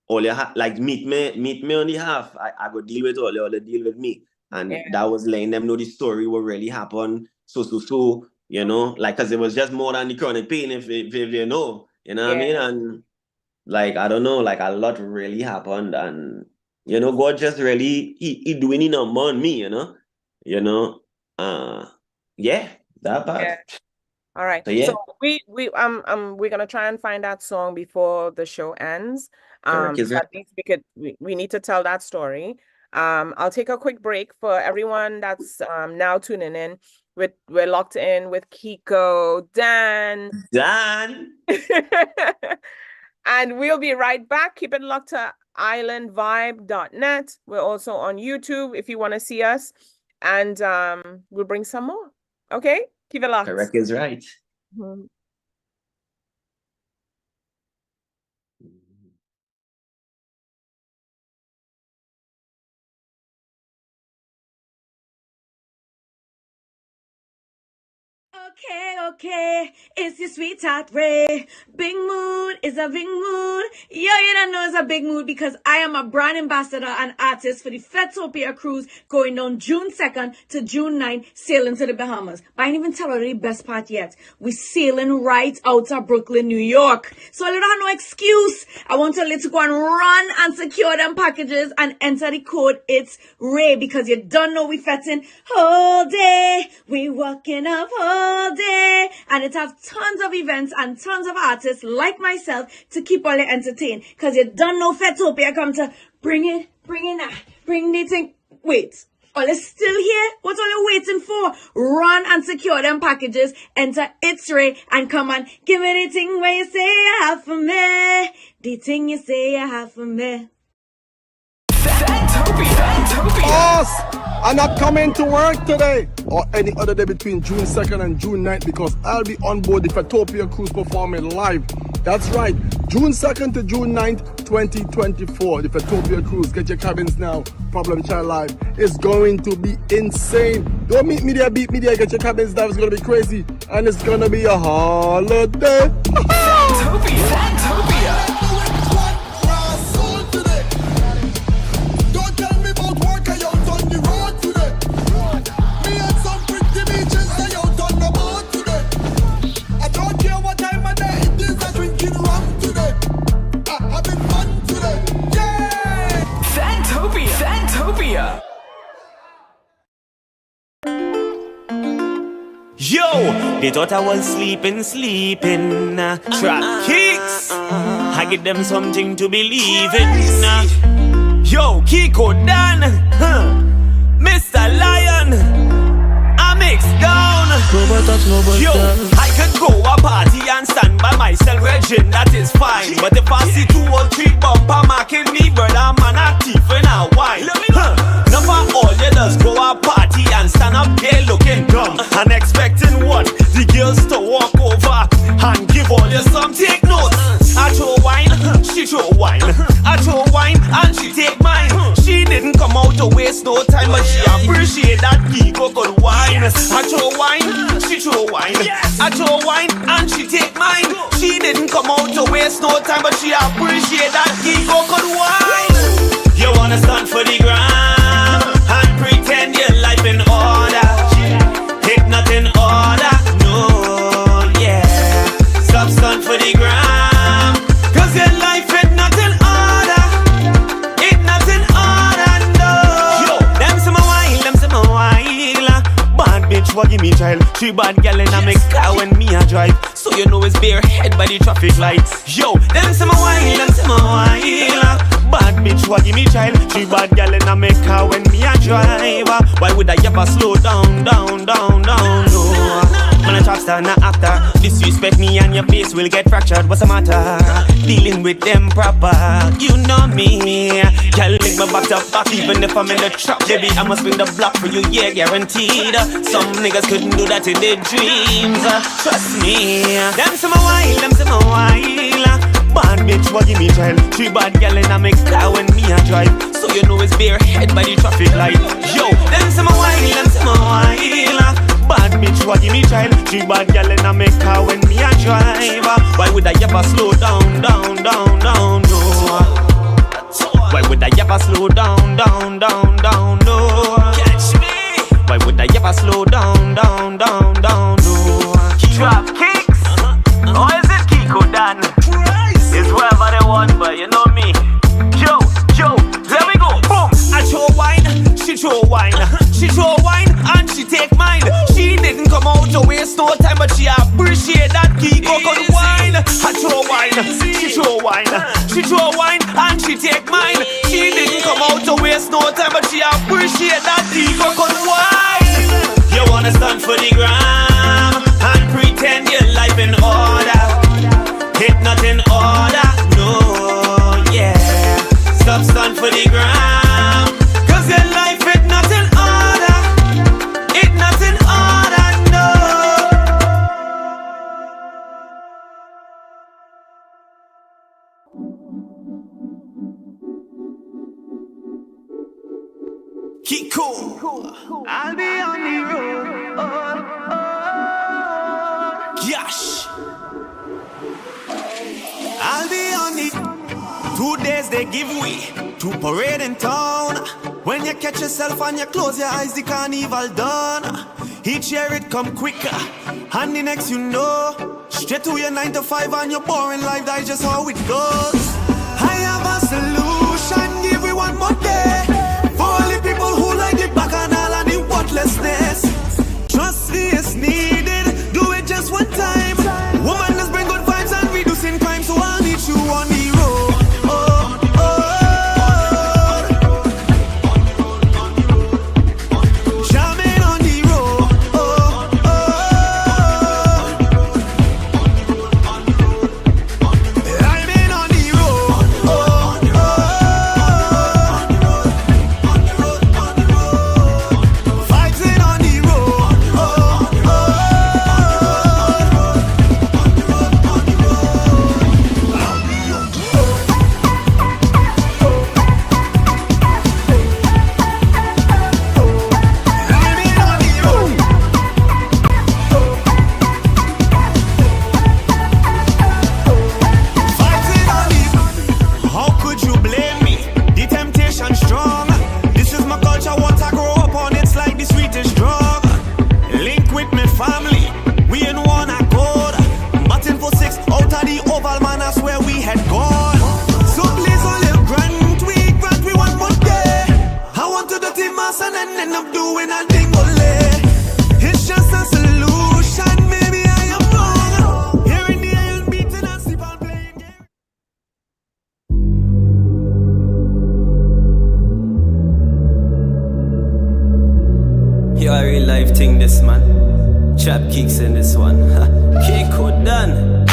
all you like meet me on the half. I go deal with all you deal with me. And that was letting them know the story what really happened. So, you know, like, cause it was just more than the chronic pain if you know what I mean? And like, I don't know, like a lot really happened, and you know, God just really he doing it on me, you know, that part. Yeah. All right. So we're gonna try and find that song before the show ends. At least we need to tell that story. I'll take a quick break for everyone that's now tuning in. We're locked in with Kiko, Dan, and we'll be right back. Keep it locked to islandvibe.net. We're also on YouTube if you want to see us, and we'll bring some more. Okay, keep it locked. Correct is right. Okay, it's your sweetheart Ray. Big mood is a big mood. Yo, you don't know it's a big mood because I am a brand ambassador and artist for the Fetopia cruise going down June 2nd to June 9th, sailing to the Bahamas. But I didn't even tell her the best part yet. We're sailing right out of Brooklyn, New York. So I don't have no excuse. I want you to go and run and secure them packages and enter the code It's Ray, because you don't know we fetting all day. We walking up all day, and it have tons of events and tons of artists like myself to keep all you entertained, because you don't know Fetopia come to bring the thing. Wait, all is still here? What are you waiting for? Run and secure them packages, enter It's Ray, and come on, give me the thing where you say you have for me, the thing you say you have for me. Boss, I'm not coming to work today or any other day between June 2nd and June 9th because I'll be on board the Fetopia cruise performing live. That's right, June 2nd to June 9th, 2024. The Fetopia cruise. Get your cabins now. Problem Child Live. It's going to be insane. Don't meet me there, beat me there. Get your cabins now. It's going to be crazy. And it's going to be a holiday. Fetopia. They thought I was sleeping. Trap kicks, I give them something to believe in. Yo, Kiko Dan, Mr. Lion, I mix down. Yo, I could go a party and stand by myself, Regin, that is fine. But if I see 2 or 3 bumper marking me, brother, man, a thief and a wine. Never all you just go a party and stand up there looking dumb and expecting what? The girls to walk over and give all you some take notes. I throw wine, she throw wine. I throw wine and she take mine. She didn't come out to waste no time, but she appreciate that Kiko could wine. I throw wine, she throw wine. I throw wine and she take mine. She didn't come out to waste no time, but she appreciate that Kiko could wine. You wanna stand for the gram and pretend your life in order. Take nothing order, no, yeah. Stop stand for the gram, cause your life is not in order. It's not in order, no. Yo, them say my while, bad bitch, what give me child? She bad gal in a make car when me a drive. So you know it's bare head by the traffic light. Yo, them say my while, bad bitch, what give me child? She bad gal in a make car when me a drive. Why would I ever slow down, no? Man a trap star, not actor. Disrespect me and your face will get fractured. What's the matter? Dealing with them proper. You know me. Girl, make my back to back. Even if I'm in the trap, baby, I'ma spin the block for you, yeah, guaranteed. Some niggas couldn't do that in their dreams. Trust me. Them say my while. Bad bitch, what give me child? She bad gal in a make car when me a drive. So you know it's bare head by the traffic light. Yo, them say my while. Bad bitch, what give me child? She bad gal in a make car when me a drive. Why would I ever slow down, no? Why would I ever slow down, no? Catch me. Why would I ever slow down, no? Trap kicks, or is it Kiko Dan? It's wherever they want, but you know me. Yo, there we go. Boom. I throw wine, she throw wine. She throw wine and she take mine. She didn't come out to waste no time, but she appreciate that Kiko could wine. I throw wine, she throw wine. She throw wine and she take mine. She didn't come out to waste no time, but she appreciate that Kiko could wine. You wanna stand for the gram and pretend your life in order. Hit nothing order, no, yeah. Stop stand for the gram, cause your life is not in order. It's not in order, no. Kiko, I'll be on the road. Gosh, I'll be on it. 2 days they give way to parade in town. When you catch yourself and you close your eyes, the carnival done. Each year it come quicker, and the next you know, straight to your 9 to 5 and your boring life, that's just how it goes. I have a solution, give me one more day. For all the people who like the bacchanal and the worthlessness. Trust me, it's needed, do it just one time. Woman, let's bring good vibes and reducing crime, so I'll meet you on the road. Jamming on the road. Rhyming on the road. Vibes on the road. Trap kicks in this one. Kiko done.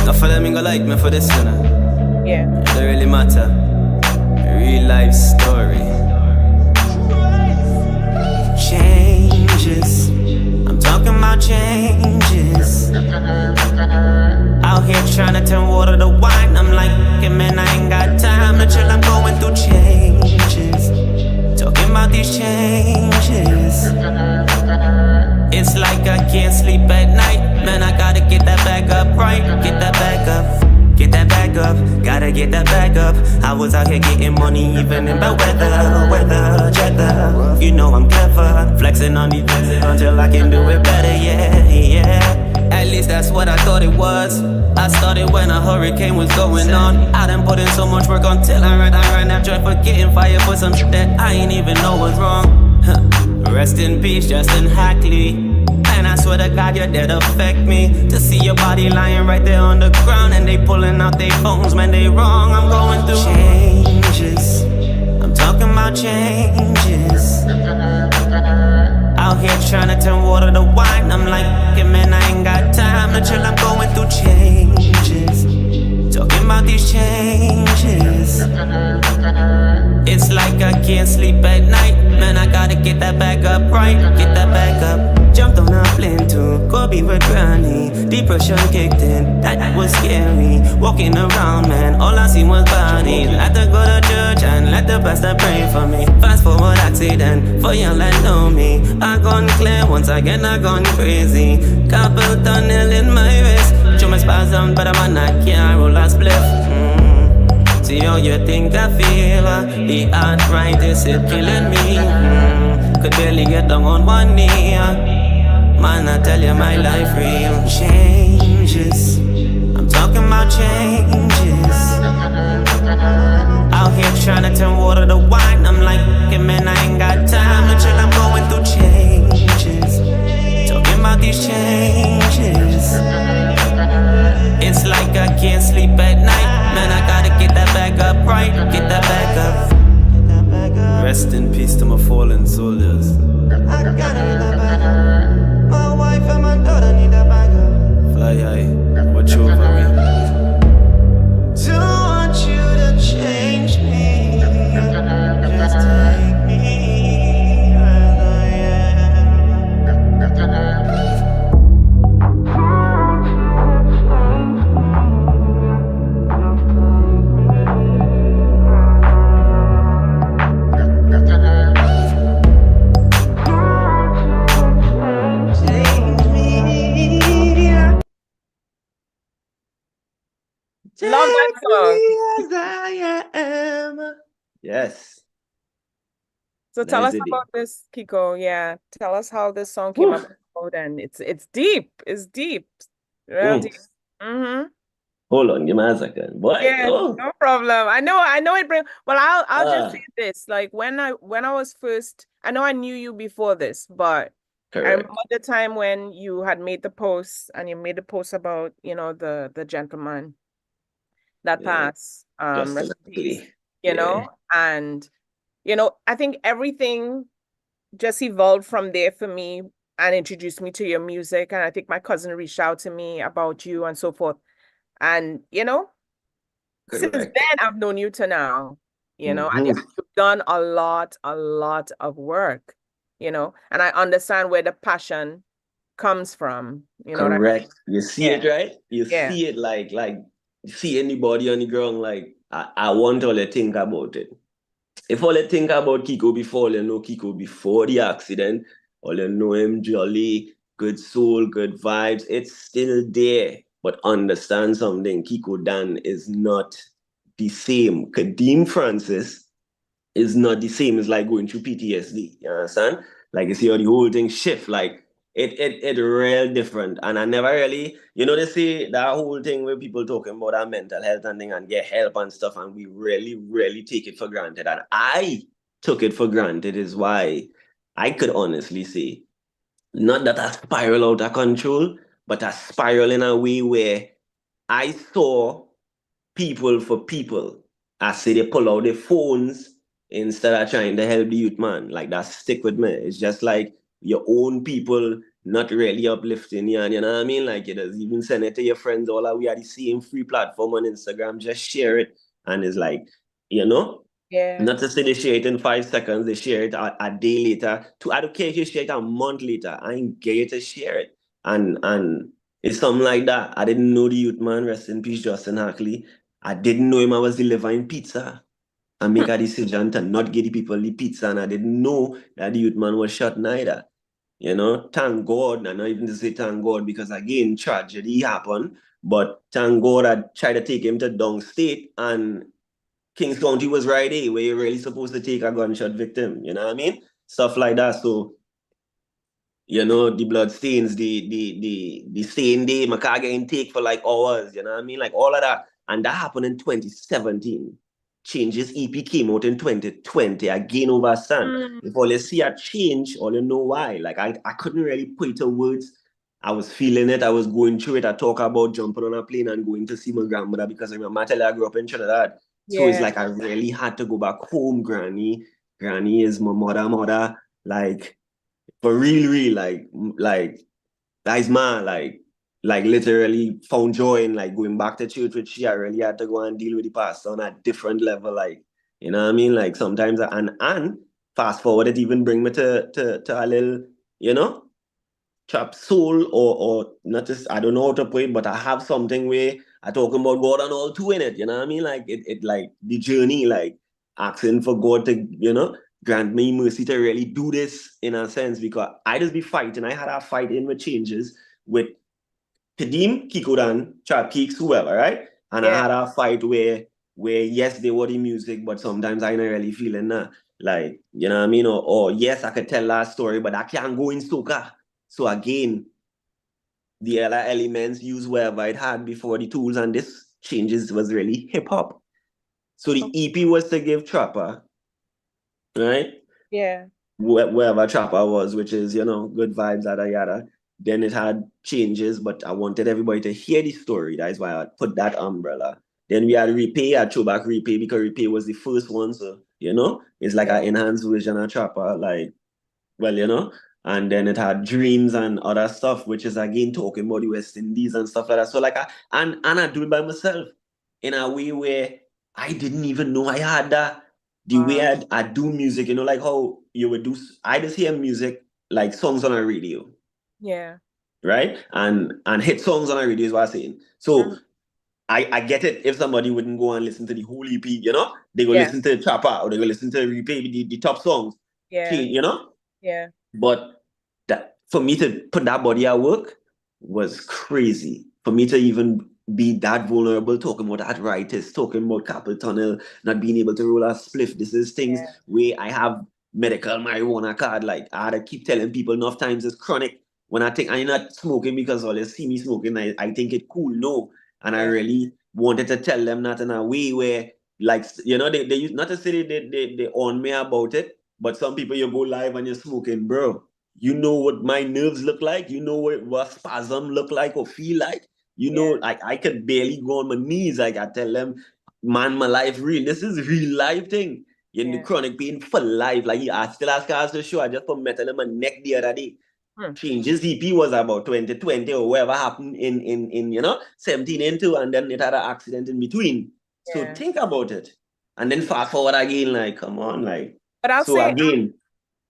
Not for them, go like me for this one. Yeah. It don't really matter. Real life story. Changes. I'm talking about changes. Out here trying to turn water to wine. I'm like, hey man, I ain't got time to chill. I'm going through changes. Talking about these changes. It's like I can't sleep at night. Man, I gotta get that back up right. Get that back up. Get that back up. Gotta get that back up. I was out here getting money even in bad weather, cheddar. You know I'm clever. Flexing on these flexes until I can do it better, yeah. At least that's what I thought it was. I started when a hurricane was going on. I done put in so much work until I ran that joint for getting fired for some shit that I ain't even know was wrong. Rest in peace, Justin Hackley. And I swear to God, your death affect me. To see your body lying right there on the ground and they pulling out their phones, man, they wrong. I'm going through changes. I'm talking about changes. Out here trying to turn water to wine. I'm like, hey man, I ain't got time to chill. I'm going through changes. Talking about these changes. It's like I can't sleep at night. Man, I gotta get that back up right. Get that back up. Jumped on a plane to go be with Granny. Depression kicked in, that was scary. Walking around, man, all I seen was bodies. Had to go to church and let the pastor pray for me. Fast forward accident, for y'all that know me. I gone clear, once again I gone crazy. Couple tunnel in my wrist. Show me spasm, but I'm not can't roll a spliff. See how you think I feel. The arthritis is killing me. Could barely get down on one knee. Man, I tell you my life real. Changes. I'm talking about changes. Out here trying to turn water to wine. I'm like, hey man, I ain't got time to chill. I'm going through changes. Talking about these changes. It's like I can't sleep at night. Man, I gotta get that back up right. Get that back up. Rest in peace to my fallen soldiers. I gotta get that back up. My wife and my daughter need that back up. Fly high, watch over me. Don't want you to change me. Just take me as I am. Love that song. As I am. Yes. So tell Nice us idea. about this, Kiko. Yeah, tell us how this song came about, and it's deep. It's deep, real deep. Hold on, give me a second. Boy, Yeah, oh. no problem. I know it bring. Well, I'll just say this. Like when I was first, I know I knew you before this, but I Correct. remember the time when you had made the post and you made the post about, the gentleman that Yeah. passed. Just Rest in peace, luckily. you Yeah. know, and I think everything just evolved from there for me and introduced me to your music. And I think my cousin reached out to me about you and so forth. And since Correct. then I've known you to now, and Mhm. you've done a lot of work, and I understand where the passion comes from. You know what I mean? Correct. You see it, right? You Yeah. see it like you see anybody on the ground, like I want all to think about it. If all you think about Kiko before, you know Kiko before the accident, all you know him jolly, good soul, good vibes, it's still there. But understand something, Kiko Dan is not the same. Kadeem Francis is not the same. It's like going through PTSD. You understand? Like you see how the whole thing shift. Like it real different. And I never really, they say that whole thing where people talking about our mental health and thing and get help and stuff, and we really, really take it for granted. And I took it for granted is why I could honestly say, not that I spiral out of control, but I spiral in a way where I saw people for people. I say they pull out their phones instead of trying to help the youth, man. Like that stick with me. It's just like your own people not really uplifting you, and you know what I mean? Like, you just even send it to your friends, all that we are the same free platform on Instagram, just share it. And it's like, you know, Yeah. not to say they share it in 5 seconds, they share it a day later. I don't care if you share it a month later, I ain't get you to share it. And it's something like that. I didn't know the youth man, rest in peace, Justin Hackley. I didn't know him, I was delivering pizza. I make a decision to not get the people the pizza, and I didn't know that the youth man was shot neither. You know, thank God, and not even to say thank God, because again, tragedy happened, but thank God I tried to take him to downstate, and Kings County was right there, where you're really supposed to take a gunshot victim, you know what I mean? Stuff like that. So, you know, the blood stains, the stain day, my car getting take for like hours, you know what I mean? Like all of that. And that happened in 2017. Changes EP came out in 2020, again over sun. If all you see a change, all you know why. Like I couldn't really put it to words. I was feeling it, I was going through it. I talk about jumping on a plane and going to see my grandmother, because I remember I tell you I grew up in Trinidad. So it's like I really had to go back home, Granny. Granny is my mother. Like, for real, like that's man, like literally found joy in like going back to church with she. I really had to go and deal with the pastor on a different level, like, you know what I mean? Like sometimes and fast forward, it even bring me to a little, you know, trap soul or not just, I don't know how to put it, but I have something where I talking about God and all too in it, you know what I mean? Like it like the journey, like asking for God to, you know, grant me mercy to really do this in a sense, because I just be fighting. I had a fight in with changes with Kadeem, Kikodan, Trap Keeks, whoever, right? And I had a fight where yes, they were the music, but sometimes I not really feeling that. Like, you know what I mean? Or yes, I could tell that story, but I can't go in soca. So again, the other elements used wherever it had before the tools, and this changes was really hip hop. So the EP was to give Trapper, right? Yeah. Wherever Trapper was, which is, you know, good vibes, yada yada. Then it had changes, but I wanted everybody to hear the story. That's why I put that umbrella. Then we had Repay, I throw back Repay, because Repay was the first one. So, you know, it's like an enhanced version of Trapper, like, well, you know. And then it had Dreams and other stuff, which is again talking about the West Indies and stuff like that. So like and I do it by myself in a way where I didn't even know I had that. The way I do music, you know, like how you would do, I just hear music like songs on a radio. Yeah. Right? And hit songs on a radio is what I'm saying. So I get it if somebody wouldn't go and listen to the whole EP, you know, they go listen to Trapper, or they go listen to Repay, the top songs. Yeah. You know? Yeah. But that for me to put that body at work was crazy. For me to even be that vulnerable, talking about arthritis, talking about carpal tunnel, not being able to roll a spliff. This is things where I have medical marijuana card. Like I had to keep telling people enough times it's chronic. When I think I'm not smoking because all they see me smoking, I think it cool. No. And I really wanted to tell them that in a way where, like, you know, they used not to say they on me about it, but some people you go live and you're smoking, bro. You know what my nerves look like. You know what spasm look like or feel like. You know, like I could barely go on my knees. Like I tell them, man, my life real. This is real life thing. In the chronic pain for life. Like I still ask us to show. I just put metal in my neck the other day. Changes EP was about 2020 or whatever happened in you know 17 into, and then it had an accident in between. So think about it. And then fast forward again, like come on, like. But I'll say again,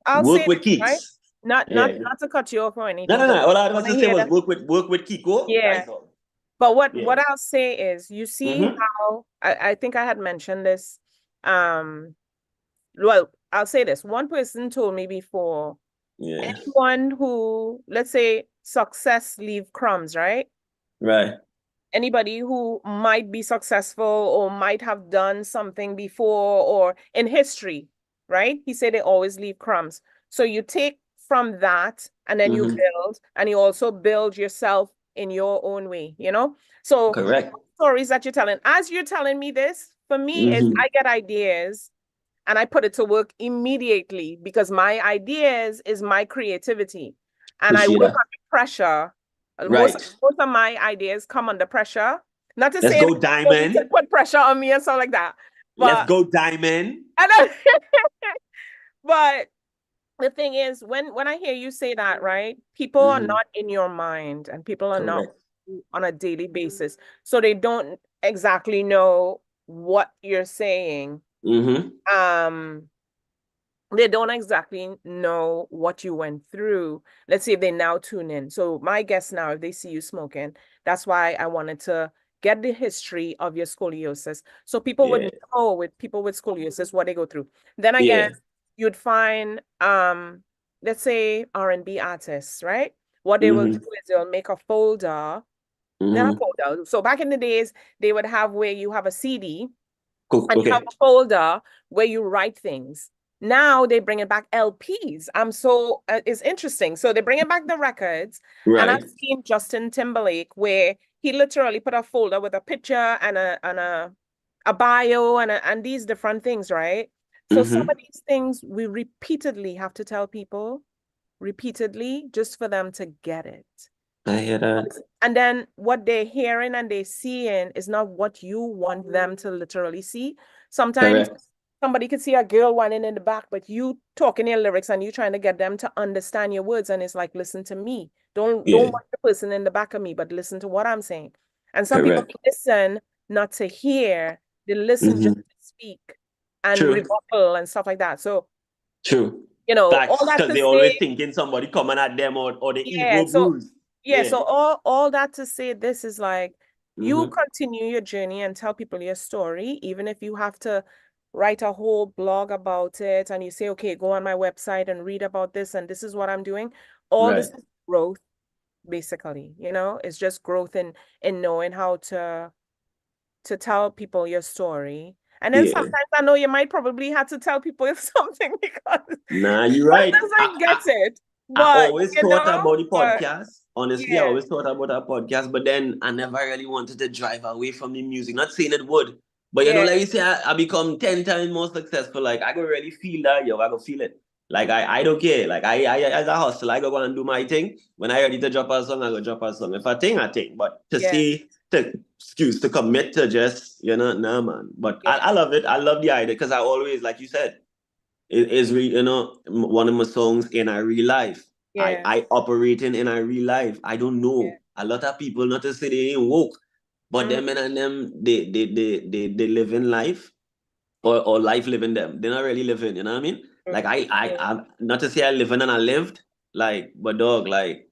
I'll work say with Keeks. Right? Not to cut you off or anything. No. All I was to say was work with Kiko. Yeah. But what I'll say is, you see how I think I had mentioned this. Well, I'll say this. One person told me before, anyone who, let's say, success leave crumbs, right? Right. Anybody who might be successful or might have done something before or in history, right? He said they always leave crumbs. So you take from that and then you build, and you also build yourself in your own way, you know? So correct stories that you're telling, as you're telling me this, for me is I get ideas and I put it to work immediately, because my ideas is my creativity. And I work under pressure. Right. Most of my ideas come under pressure. Not to Let's say go Diamond. to put pressure on me and stuff like that. But, let's go Diamond. But the thing is, when I hear you say that, right, people are not in your mind and people are not Correct. on a daily basis. So they don't exactly know what you're saying. Um, they don't exactly know what you went through. Let's say if they now tune in. So my guess now, if they see you smoking, that's why I wanted to get the history of your scoliosis. So people would Yeah. know with people with scoliosis what they go through. Then Yeah. again, you'd find let's say R&B artists, right? What they will do is they'll make a folder, not a folder. So back in the days, they would have where you have a CD Cool. and you have Okay. a folder where you write things. Now they bring it back LPs. It's interesting. So they bring it back the records, and I've Right. seen Justin Timberlake where he literally put a folder with a picture and a bio and these different things, right? So some of these things we repeatedly have to tell people repeatedly just for them to get it. I hear that. And then what they're hearing and they're seeing is not what you want them to literally see. Sometimes Correct. somebody could see a girl whining in the back, but you talking your lyrics and you trying to get them to understand your words. And it's like, listen to me. Don't Yeah. watch the person in the back of me, but listen to what I'm saying. And some people Correct. listen not to hear, they listen just to speak and True. rebuttal and stuff like that. So, True. all That's that because to they always say, thinking somebody coming at them or the yeah, ego bruise. Yeah. so all that to say this is like you Mm-hmm. continue your journey and tell people your story, even if you have to write a whole blog about it and you say, okay, go on my website and read about this and this is what I'm doing. All this Right. is growth, basically, it's just growth in knowing how to tell people your story. And then Yeah. sometimes I know you might probably have to tell people something because Nah, you're one right. doesn't get it. I But always thought about the but podcast. Honestly, I yeah. always thought about a podcast, but then I never really wanted to drive away from the music. Not saying it would, but Yeah. like you say, I become 10 times more successful. Like I could really feel that, yo. I could feel it. Like I don't care. Like I as a hustler, I go and do my thing. When I ready to drop a song, I go drop a song. If I think. But to Yeah. say to commit to just nah, man. But Yeah. I love it. I love the idea because I always, like you said, it is one of my songs in a real life. Yeah. I operating in a real life. I don't know. Yeah. A lot of people not to say they ain't woke, but them and them they live in life or life living them. They're not really living, you know what I mean? Like I'm not to say I living and I lived, like, but dog, like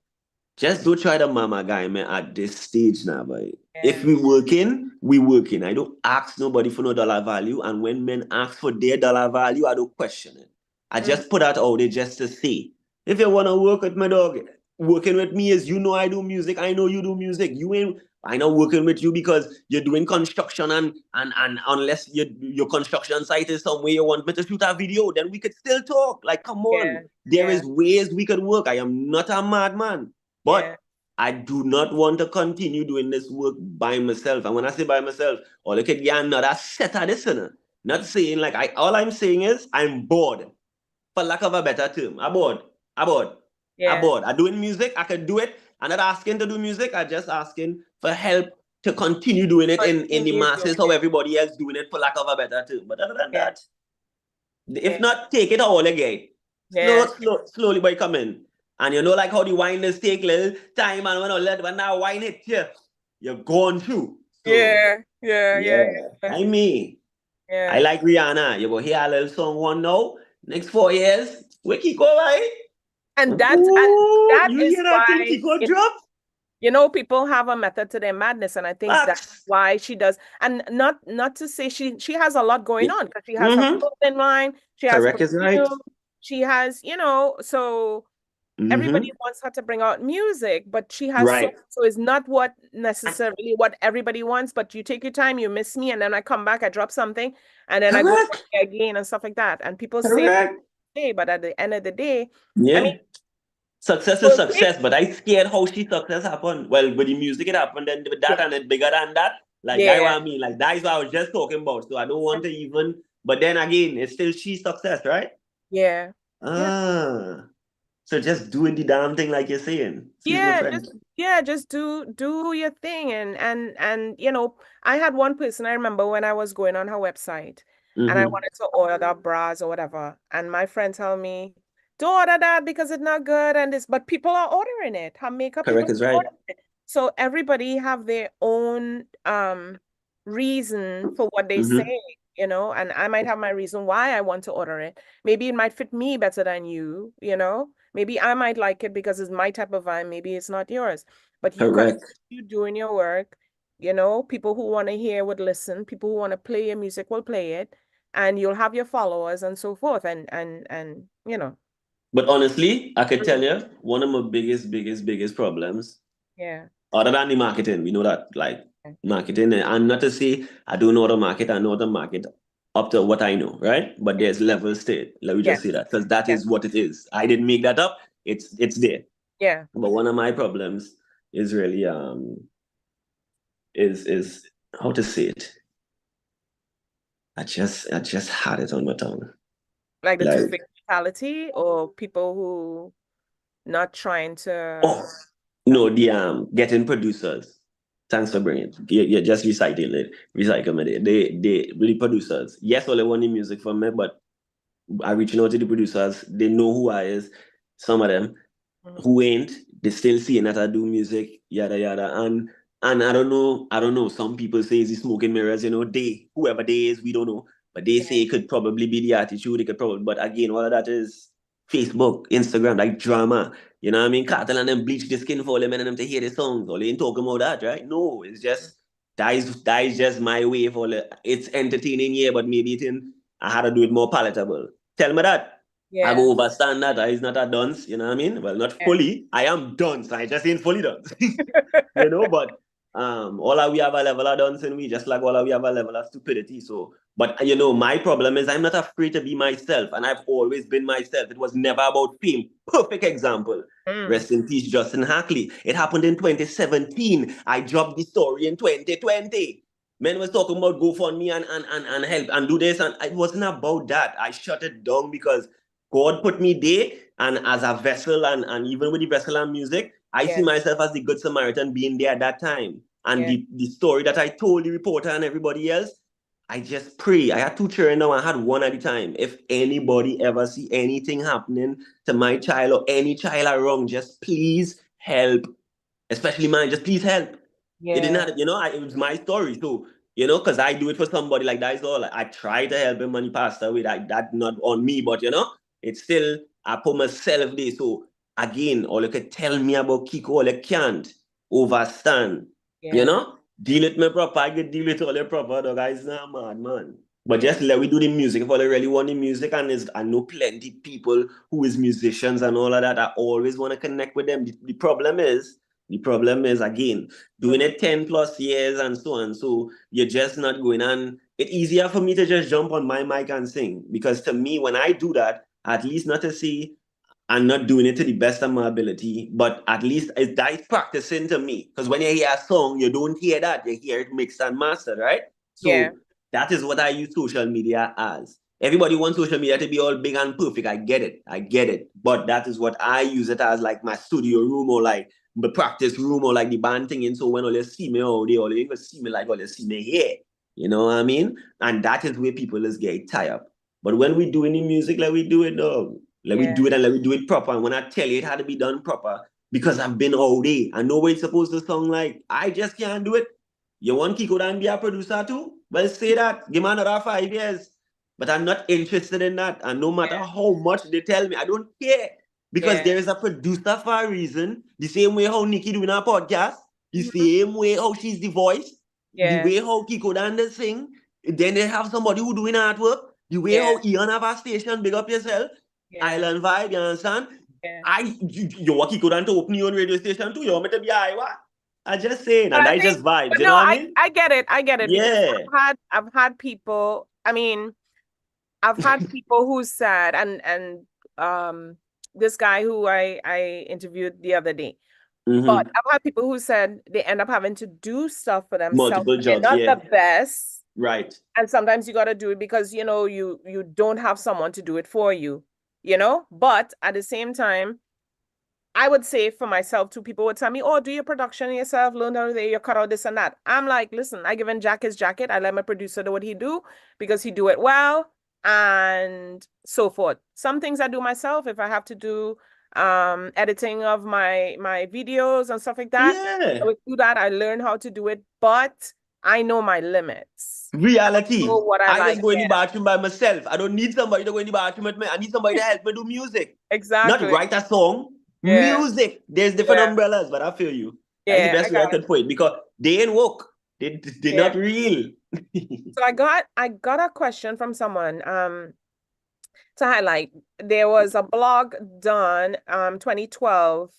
just don't try the mama guy, man, at this stage now, boy. If we working, we working. I don't ask nobody for no dollar value. And when men ask for their dollar value, I don't question it. I just put that out there just to say. If you wanna work with my dog, working with me is I do music, I know you do music. I know working with you because you're doing construction and unless your construction site is somewhere you want me to shoot a video, then we could still talk. Like, come on. There is ways we could work. I am not a madman. But I do not want to continue doing this work by myself. And when I say by myself, all I could get another set of this. Not saying all I'm saying is I'm bored. For lack of a better term. I'm bored. I'm bored. I'm doing music. I could do it. I'm not asking to do music. I'm just asking for help to continue doing it in the masses how everybody else doing it, for lack of a better term. But other than that, if not, take it all again. Slowly by coming. And like how the wine is take little time and when now wine it here, you're going through. So, I mean, I like Rihanna. You go hear a little song one now. Next 4 years, we keep going, right? And that you is why thing go drop. People have a method to their madness, and I think that's why she does. And not to say she has a lot going on because she has her clothing line, she has Correct, is right. She has, so everybody wants her to bring out music, but she has so it's not what necessarily what everybody wants. But you take your time, you miss me, and then I come back, I drop something, and then I go again and stuff like that. And people say, but at the end of the day, I mean, success is success, but I scared how she success happened. Well, with the music it happened, then with that and then bigger than that. Like that's what I mean. Like that is what I was just talking about. So I don't want to even. But then again, it's still she success, right? Yeah. So just doing the damn thing like you're saying. Just do your thing and I had one person I remember when I was going on her website and I wanted to order bras or whatever, and my friend told me, don't order that because it's not good and this, but people are ordering it. Her makeup Correct people is are right. ordering it. So everybody have their own reason for what they Mm-hmm. say, you know, and I might have my reason why I want to order it. Maybe it might fit me better than you, you know. Maybe I might like it because it's my type of vibe. Maybe it's not yours. But you Correct. continue doing your work, you know, people who want to hear would listen, people who want to play your music will play it, and you'll have your followers and so forth. And you know, But honestly, I could tell you one of my biggest problems, yeah. other than the marketing, we know that like Okay. marketing, and not to say I don't know how to market, I know how to market up to what I know, right? But there's levels to it. Let me just say Yes. that because that Yes. is what it is. I didn't make that up. It's there. Yeah. But one of my problems is really is how to say it. I just had it on my tongue. Like the Like, two-faced mentality, or people who not trying to. oh no, the getting producers. Thanks for bringing it. You just recycle it. They really producers. Yes, all they want the music from me, but I reaching out to the producers. They know who I is. Some of them who ain't, they still seeing that I do music, yada yada. And I don't know. Some people say it's the smoking mirrors, you know, whoever they is, we don't know. But they say it could probably be the attitude, it could probably, but again, all of that is Facebook, Instagram, like drama. You know what I mean? Cartel and them bleach the skin for them and them to hear the songs. Or they ain't talking about that, right? No, it's just that is just my way for it's entertaining, yeah, but maybe I had to do it more palatable. Tell me that. I Yeah. go overstand that I is not a dunce, you know what I mean? Well, not fully. I am dunce. I just ain't fully dunce. You know, but all of we have a level of dunce in we, just like all of we have a level of stupidity. So, but you know, my problem is I'm not afraid to be myself, and I've always been myself. It was never about fame. Perfect example. Rest in peace, Justin Hackley. It happened in 2017. I dropped the story in 2020. Men was talking about GoFundMe and help and do this, and it wasn't about that. I shut it down because God put me there, and as a vessel, and even with the vessel and music, I see myself as the Good Samaritan being there at that time. And the story that I told the reporter and everybody else, I just pray. I had 2 children now, I had one at a time. If anybody ever see anything happening to my child or any child around, just please help. Especially mine, just please help. It did not, you know, it was my story. So, you know, because I do it for somebody like that is all. I try to help him when he passed away. That not on me, but you know, it's still I put myself there. So again, all you can tell me about Kiko, all you can't overstand. You know, deal with me proper. I get deal with all the proper. The guys not mad, man. But just let we do the music. If all they really want the music, and I know plenty people who is musicians and all of that. I always want to connect with them. The problem is again doing it 10 plus years and so on. So you're just not going on. It's easier for me to just jump on my mic and sing, because to me, when I do that, at least not to say I'm not doing it to the best of my ability, but at least that is practicing to me. Because when you hear a song, you don't hear that, you hear it mixed and mastered, right? So that is what I use social media as. Everybody wants social media to be all big and perfect. I get it. But that is what I use it as, like my studio room or like the practice room or like the band thing. And so when all you see me all day, all you even see me like all you see me here. You know what I mean? And that is where people is get tired. But when we do any music like we do it, dog, let me do it and let me do it proper. And when I tell you it had to be done proper, because I've been all day, I know what it's supposed to sound like. I just can't do it. You want Kiko Dan be a producer too? Well, say that. Give me another 5 years. But I'm not interested in that. And no matter how much they tell me, I don't care. Because there is a producer for a reason. The same way how Nikki doing her podcast. The same way how she's the voice. The way how Kiko Dan does sing. Then they have somebody who doing artwork. The way how Ian have a station, big up yourself. Island Vibe, you understand? You want Kiko Dan to open your own radio station too? You want me to be Iowa? I just saying, and I just vibe. You know what I mean? I get it. Yeah. Because I've had people. I mean, I've had people who said, and this guy who I interviewed the other day. But I've had people who said they end up having to do stuff for themselves. Multiple jobs, not the best. Right. And sometimes you got to do it because, you know, you don't have someone to do it for you, you know? But at the same time, I would say for myself too, people would tell me, oh, do your production yourself, learn how to you cut out this and that. I'm like, listen, I give him Jack his jacket. I let my producer do what he do because he do it well. and so forth. Some things I do myself if I have to do editing of my videos and stuff like that. Yeah. I would do that. I learn how to do it, but I know my limits. Reality. I know what I like. just go in the bathroom by myself. I don't need somebody to go in the bathroom with me. I need somebody to help me do music. Exactly. Not write a song. Yeah. Music. There's different Yeah. umbrellas, but I feel you. Yeah, That's the best I way I got could put it because they ain't woke. They're Yeah. not real. So I got a question from someone to highlight. There was a blog done 2012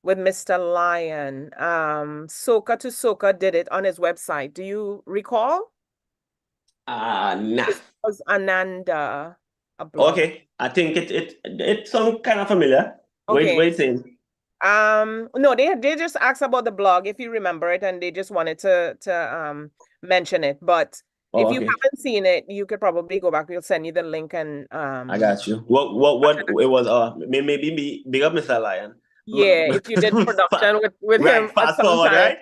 with Mr. Lion. Soca to Soca did it on his website. Do you recall? Nah. It was Ananda, a blog. Okay. I think it's some kind of familiar. Okay. What you saying? No, they just asked about the blog, if you remember it, and they just wanted to mention it. But if you Okay. haven't seen it, you could probably go back. We'll send you the link and I got you. What it was? Maybe be big up Mr. Lion. yeah, if you did production with Right, him at fast some forward, time. right?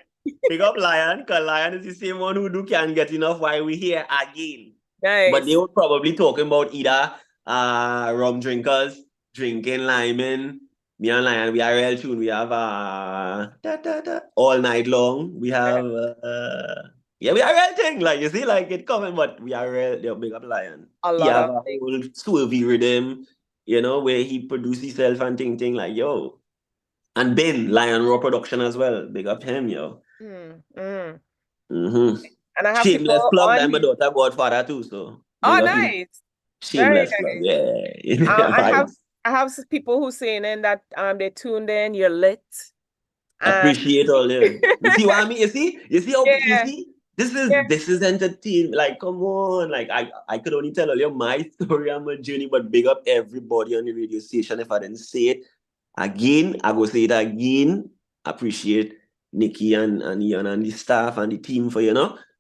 Big up Lion, because Lion is the same one who can't get enough while we here again. Nice. But they were probably talking about either rum drinkers, drinking liming. Me and Lion, we are real tune. We have all night long. We have yeah, we are real thing. Like you see, like it coming, but we are real. They'll big up Lion. A He lot have of a whole swervy rhythm, where he produce himself and thing like yo. And Ben, Lion Raw Production as well. Big up him, yo. Mm. Mm-hmm. And I have Shameless people plug. on I'm a you. daughter godfather too, so. Oh, big up him. nice. Shameless Very plug, nice. yeah. I have some people who saying in that they tuned in, you're lit. Appreciate all them. You see what I mean? You see how Yeah. you see? This Yeah. is entertainment. Like, come on. Like I could only tell you my story and my journey, but big up everybody on the radio station. If I didn't say it again, I go say it again. Appreciate Nikki and Ian and the staff and the team for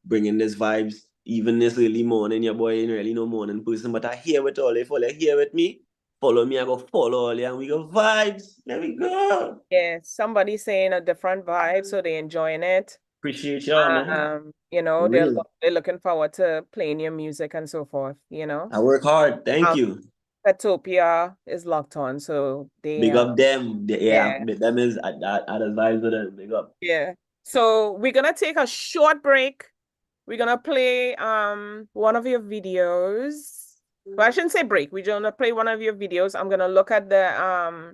bringing this vibes. Even this early morning, your boy ain't really no morning person, but I hear with all if all you hear with me. Follow me, I go follow all you, and we go vibes. There we go. Yeah, somebody saying a different vibe, so they enjoying it. Appreciate y'all, man. They're looking forward to playing your music and so forth. I work hard. Thank you. Petopia is locked on, so they big up them. yeah. Them is at vibes with them. Big up. Yeah. So we're gonna take a short break. We're gonna play one of your videos. Well, I shouldn't say break. We're gonna play one of your videos. I'm gonna look at our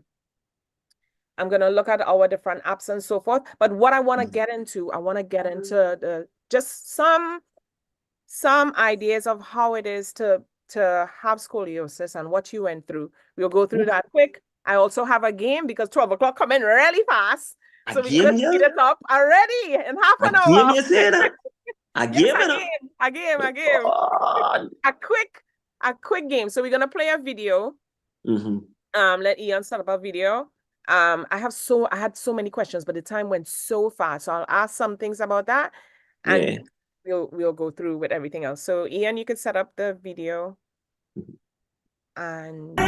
different apps and so forth. But what I want to get into, just some ideas of how it is to have scoliosis and what you went through. We'll go through that quick. I also have a game because 12 o'clock coming really fast. So we're gonna speed it up already in half an hour. A game. A game. A quick game. So we're gonna play a video. Mm-hmm. Let Ian start up a video. I had so many questions, but the time went so fast. So I'll ask some things about that, and we'll go through with everything else. So Ian, you can set up the video. And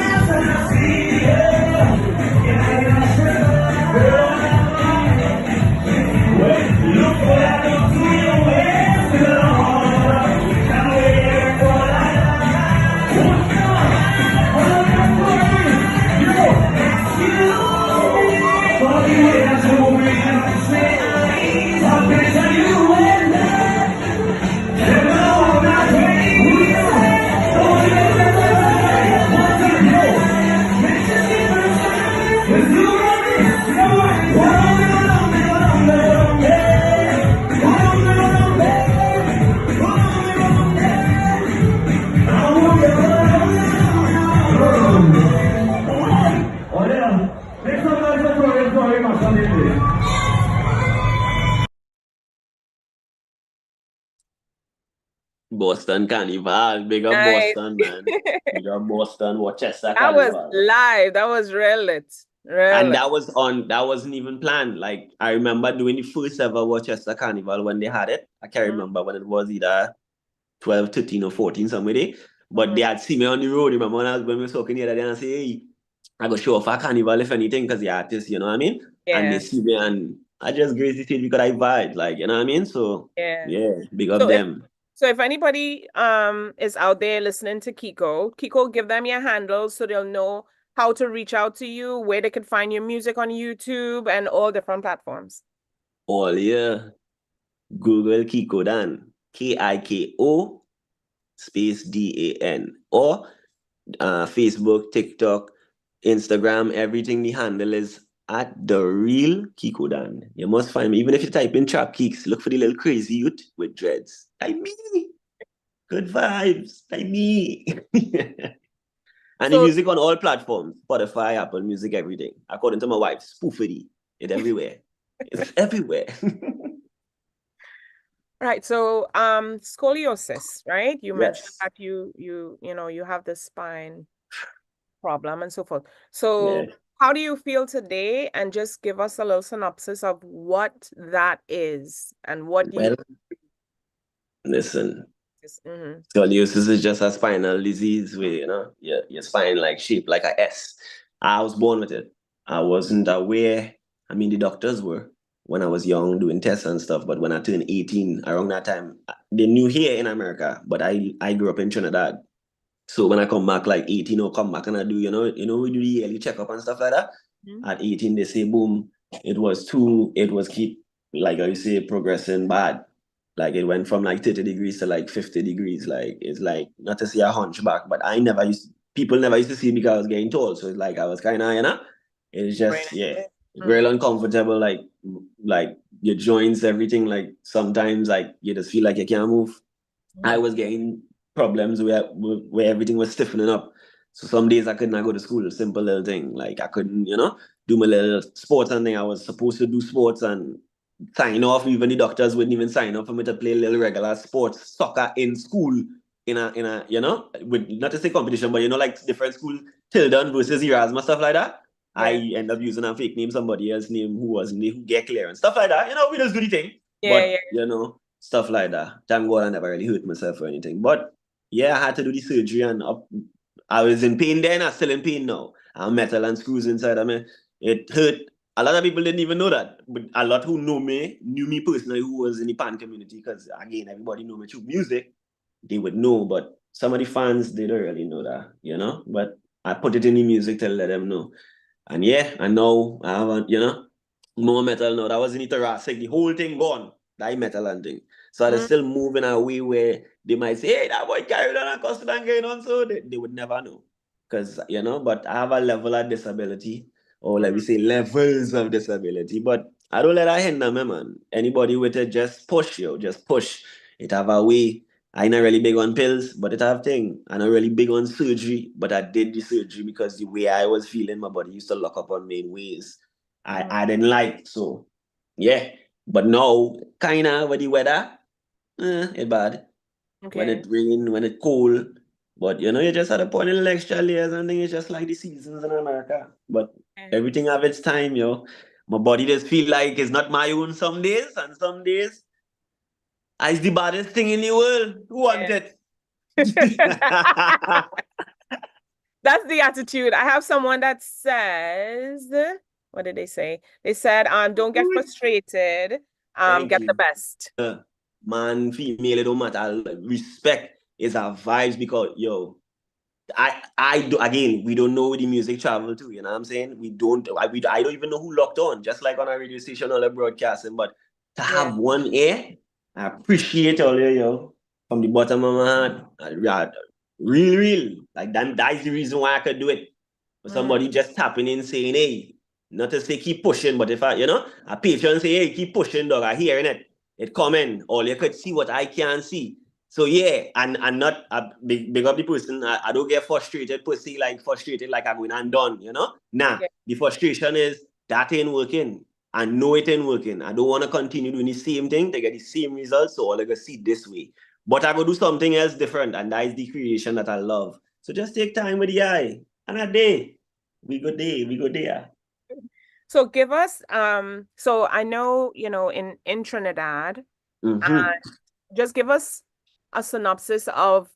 Boston Carnival, big up Boston, man. Big up Boston, Rochester Carnival. That was live. That was real lit. And that wasn't even planned. Like I remember doing the first ever Rochester Carnival when they had it. I can't remember when it was, either 12, 13 or 14 somewhere. But they had seen me on the road. Remember when we were talking the other day and I say, hey, I go show off a carnival if anything, because the artists, you know what I mean? Yeah. And they see me and I just grace the stage because I vibe, like, you know what I mean? So yeah, big up them. So if anybody is out there listening to Kiko, give them your handles so they'll know how to reach out to you, where they can find your music on YouTube and all different platforms. All yeah. Google Kiko Dan. Kiko space DAN. Or Facebook, TikTok, Instagram, everything the handle is at the real Kiko Dan. You must find me. Even if you type in Trap Keeks, look for the little crazy youth with dreads. Like me. Good vibes. Like me. And the So- music on all platforms, Spotify, Apple Music, everything. According to my wife, spoofity. It's everywhere. It's everywhere. Right. So scoliosis, right? You mentioned Yes. that you have this spine problem and so forth. So Yeah. how do you feel today? And just give us a little synopsis of what that is and what you Well, listen, Mhm. scoliosis is just a spinal disease where, your spine like shaped like a S. I was born with it. I wasn't aware. I mean, the doctors were when I was young doing tests and stuff. But when I turned 18, around that time, they knew here in America, but I grew up in Trinidad. So when I come back like 18 or come back and I do, we do the yearly checkup and stuff like that. Mhm. At 18, they say, boom, it was keep, like I say, progressing bad. Like it went from like 30 degrees to like 50 degrees. Like it's like, not to say a hunchback, but people never used to see me because I was getting tall. So it's like I was kind of, it's just, yeah, real uncomfortable. Like your joints, everything, like sometimes like you just feel like you can't move. I was getting problems where everything was stiffening up. So some days I could not go to school. Simple little thing. Like I couldn't, do my little sports and thing. I was supposed to do sports and sign off. Even the doctors wouldn't even sign off for me to play little regular sports, soccer in school. In a with not to say competition, but like different school, Tilden versus Erasmus, stuff like that. Yeah. I end up using a fake name, somebody else's name who wasn't there, who get clear and stuff like that. We just do the thing. Yeah, But stuff like that. Thank God I never really hurt myself or anything. But yeah, I had to do the surgery and I was in pain then, I'm still in pain now. I have metal and screws inside of me. It hurt. A lot of people didn't even know that. But a lot who knew me personally, who was in the pan community, because again, everybody knew me through music, they would know. But some of the fans, they don't really know that, But I put it in the music to let them know. And yeah, and now I have more metal now. That was in the thoracic, the whole thing gone. That metal and thing. So they're still moving a way where they might say, hey, that boy carried on a custard and going on. So they would never know. Because, but I have a level of disability, or let me say levels of disability. But I don't let that hinder me, man. Anybody with it, just push, just push. It have a way. I not really big on pills, but it have thing. I not really big on surgery, but I did the surgery because the way I was feeling, my body used to lock up on me in ways I didn't like. So, yeah. But now, kind of with the weather, it's bad. Okay. When it rain, when it cold. But, you just had to put in extra layers and things. It's just like the seasons in America. But everything have its time, My body just feel like it's not my own some days, and some days it's the baddest thing in the world. Who want it? That's the attitude. I have someone that says, what did they say? They said, don't get frustrated. Get the best. Man, female, it don't matter. Respect is our vibes because I do again. We don't know where the music travel to. You know what I'm saying? I don't even know who locked on. Just like on a radio station or a broadcasting, but to have one ear, I appreciate all you, from the bottom of my heart. Real. Like that's the reason why I could do it. For somebody just tapping in saying, hey, not to say keep pushing, but if a patient say, hey, keep pushing, dog, I hearing it. It coming. All you could see what I can't see. So yeah, and not big up the person. I don't get frustrated per se, like frustrated like I'm going and done, Nah, the frustration is that ain't working. I know it ain't working. I don't want to continue doing the same thing to get the same results, so all I can see this way. But I go do something else different, and that is the creation that I love. So just take time with the eye. And a day, we go there. So give us, so I know, in Trinidad, just give us a synopsis of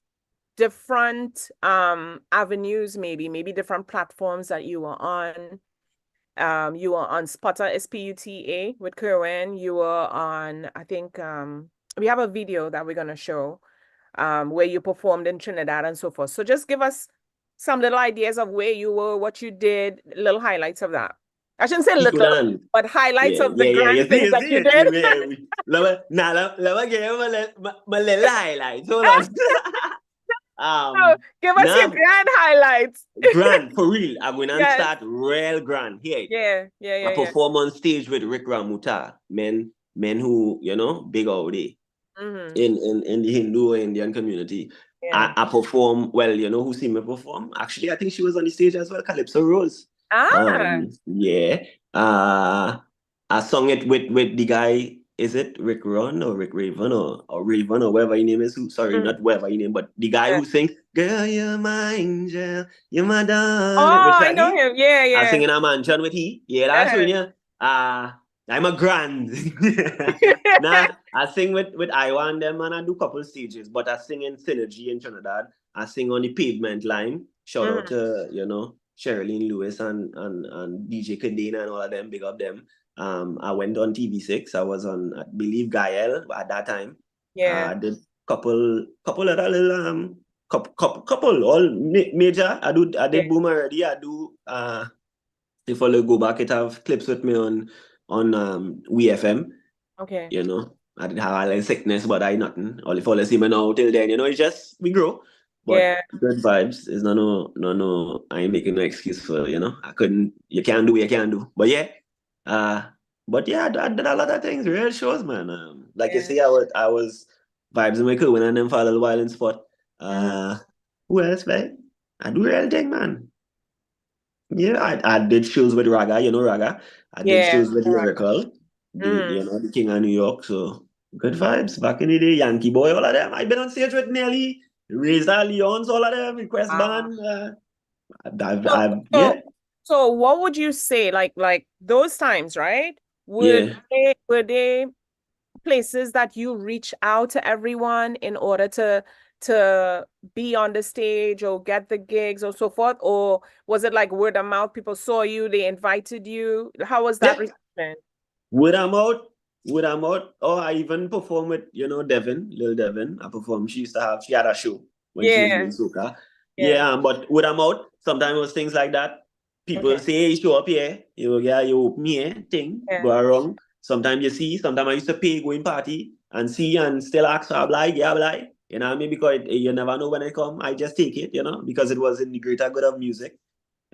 different avenues, maybe different platforms that you were on. You were on Sputter, SPUTA with Kerwin. You were on, I think, we have a video that we're gonna show where you performed in Trinidad and so forth. So just give us some little ideas of where you were, what you did, little highlights of that. I shouldn't say little, but highlights of the grand things that you did. Let me give you my little highlights. Hold on. So give us your grand highlights. Grand, for real. I'm going to Yes. start real grand here. I perform on stage with Rick Ramuta, men who, you know, big out there in the Hindu or Indian community. Yeah. I perform, well, you know who see me perform? Actually, I think she was on the stage as well, Calypso Rose. Yeah. I sung it with the guy, is it Rick Ron or Rick Raven or Raven or whatever his name is? Sorry, not whatever his name, but the guy who sings, "Girl, you're my angel, you're my darling." Oh, I know him. Yeah. I sing in a mansion with he. Yeah, that's when you. I'm a grand. Now I sing with Iowa and them, and I do couple stages, but I sing in Synergy in Trinidad. I sing on the Pavement line. Shout out to, you know, Sherilyn Lewis and DJ Kadena and all of them, big up them. I went on TV6. I was on, I believe, Gael at that time. Yeah. I did couple other little couple all major. I did Boom already. I do if I go back, it have clips with me on WeFM. Okay. You know, I didn't have a little sickness, but I nothing. All if all see me now till then, you know, it's just we grow. But good vibes is no. I ain't making no excuse for, you know. You can't do what you can do. But yeah. But yeah, I did a lot of things, real shows, man. Like you see, I was vibes in my cool when I them for a little while in spot. Who else, man? I do real thing, man. Yeah, I did shows with Raga, you know Raga. I did shows with Lyrical, you know, the King of New York. So good vibes back in the day. Yankee Boy, all of them. I've been on stage with Nelly, Reza Leons, all of them, Request Band. So what would you say, like those times, right? Were they places that you reach out to everyone in order to be on the stage or get the gigs or so forth? Or was it like word of mouth? People saw you, they invited you. How was that reception? Word of mouth. Oh, I even performed with, you know, Lil Devin. I performed. She had a show when she was doing soca. But word of mouth, sometimes it was things like that. People say, hey, show up here. You open here, thing, go around. Sometimes I used to pay, going party and see and still ask for a blind, you know what I mean? Because you never know when I come. I just take it, you know, because it was in the greater good of music.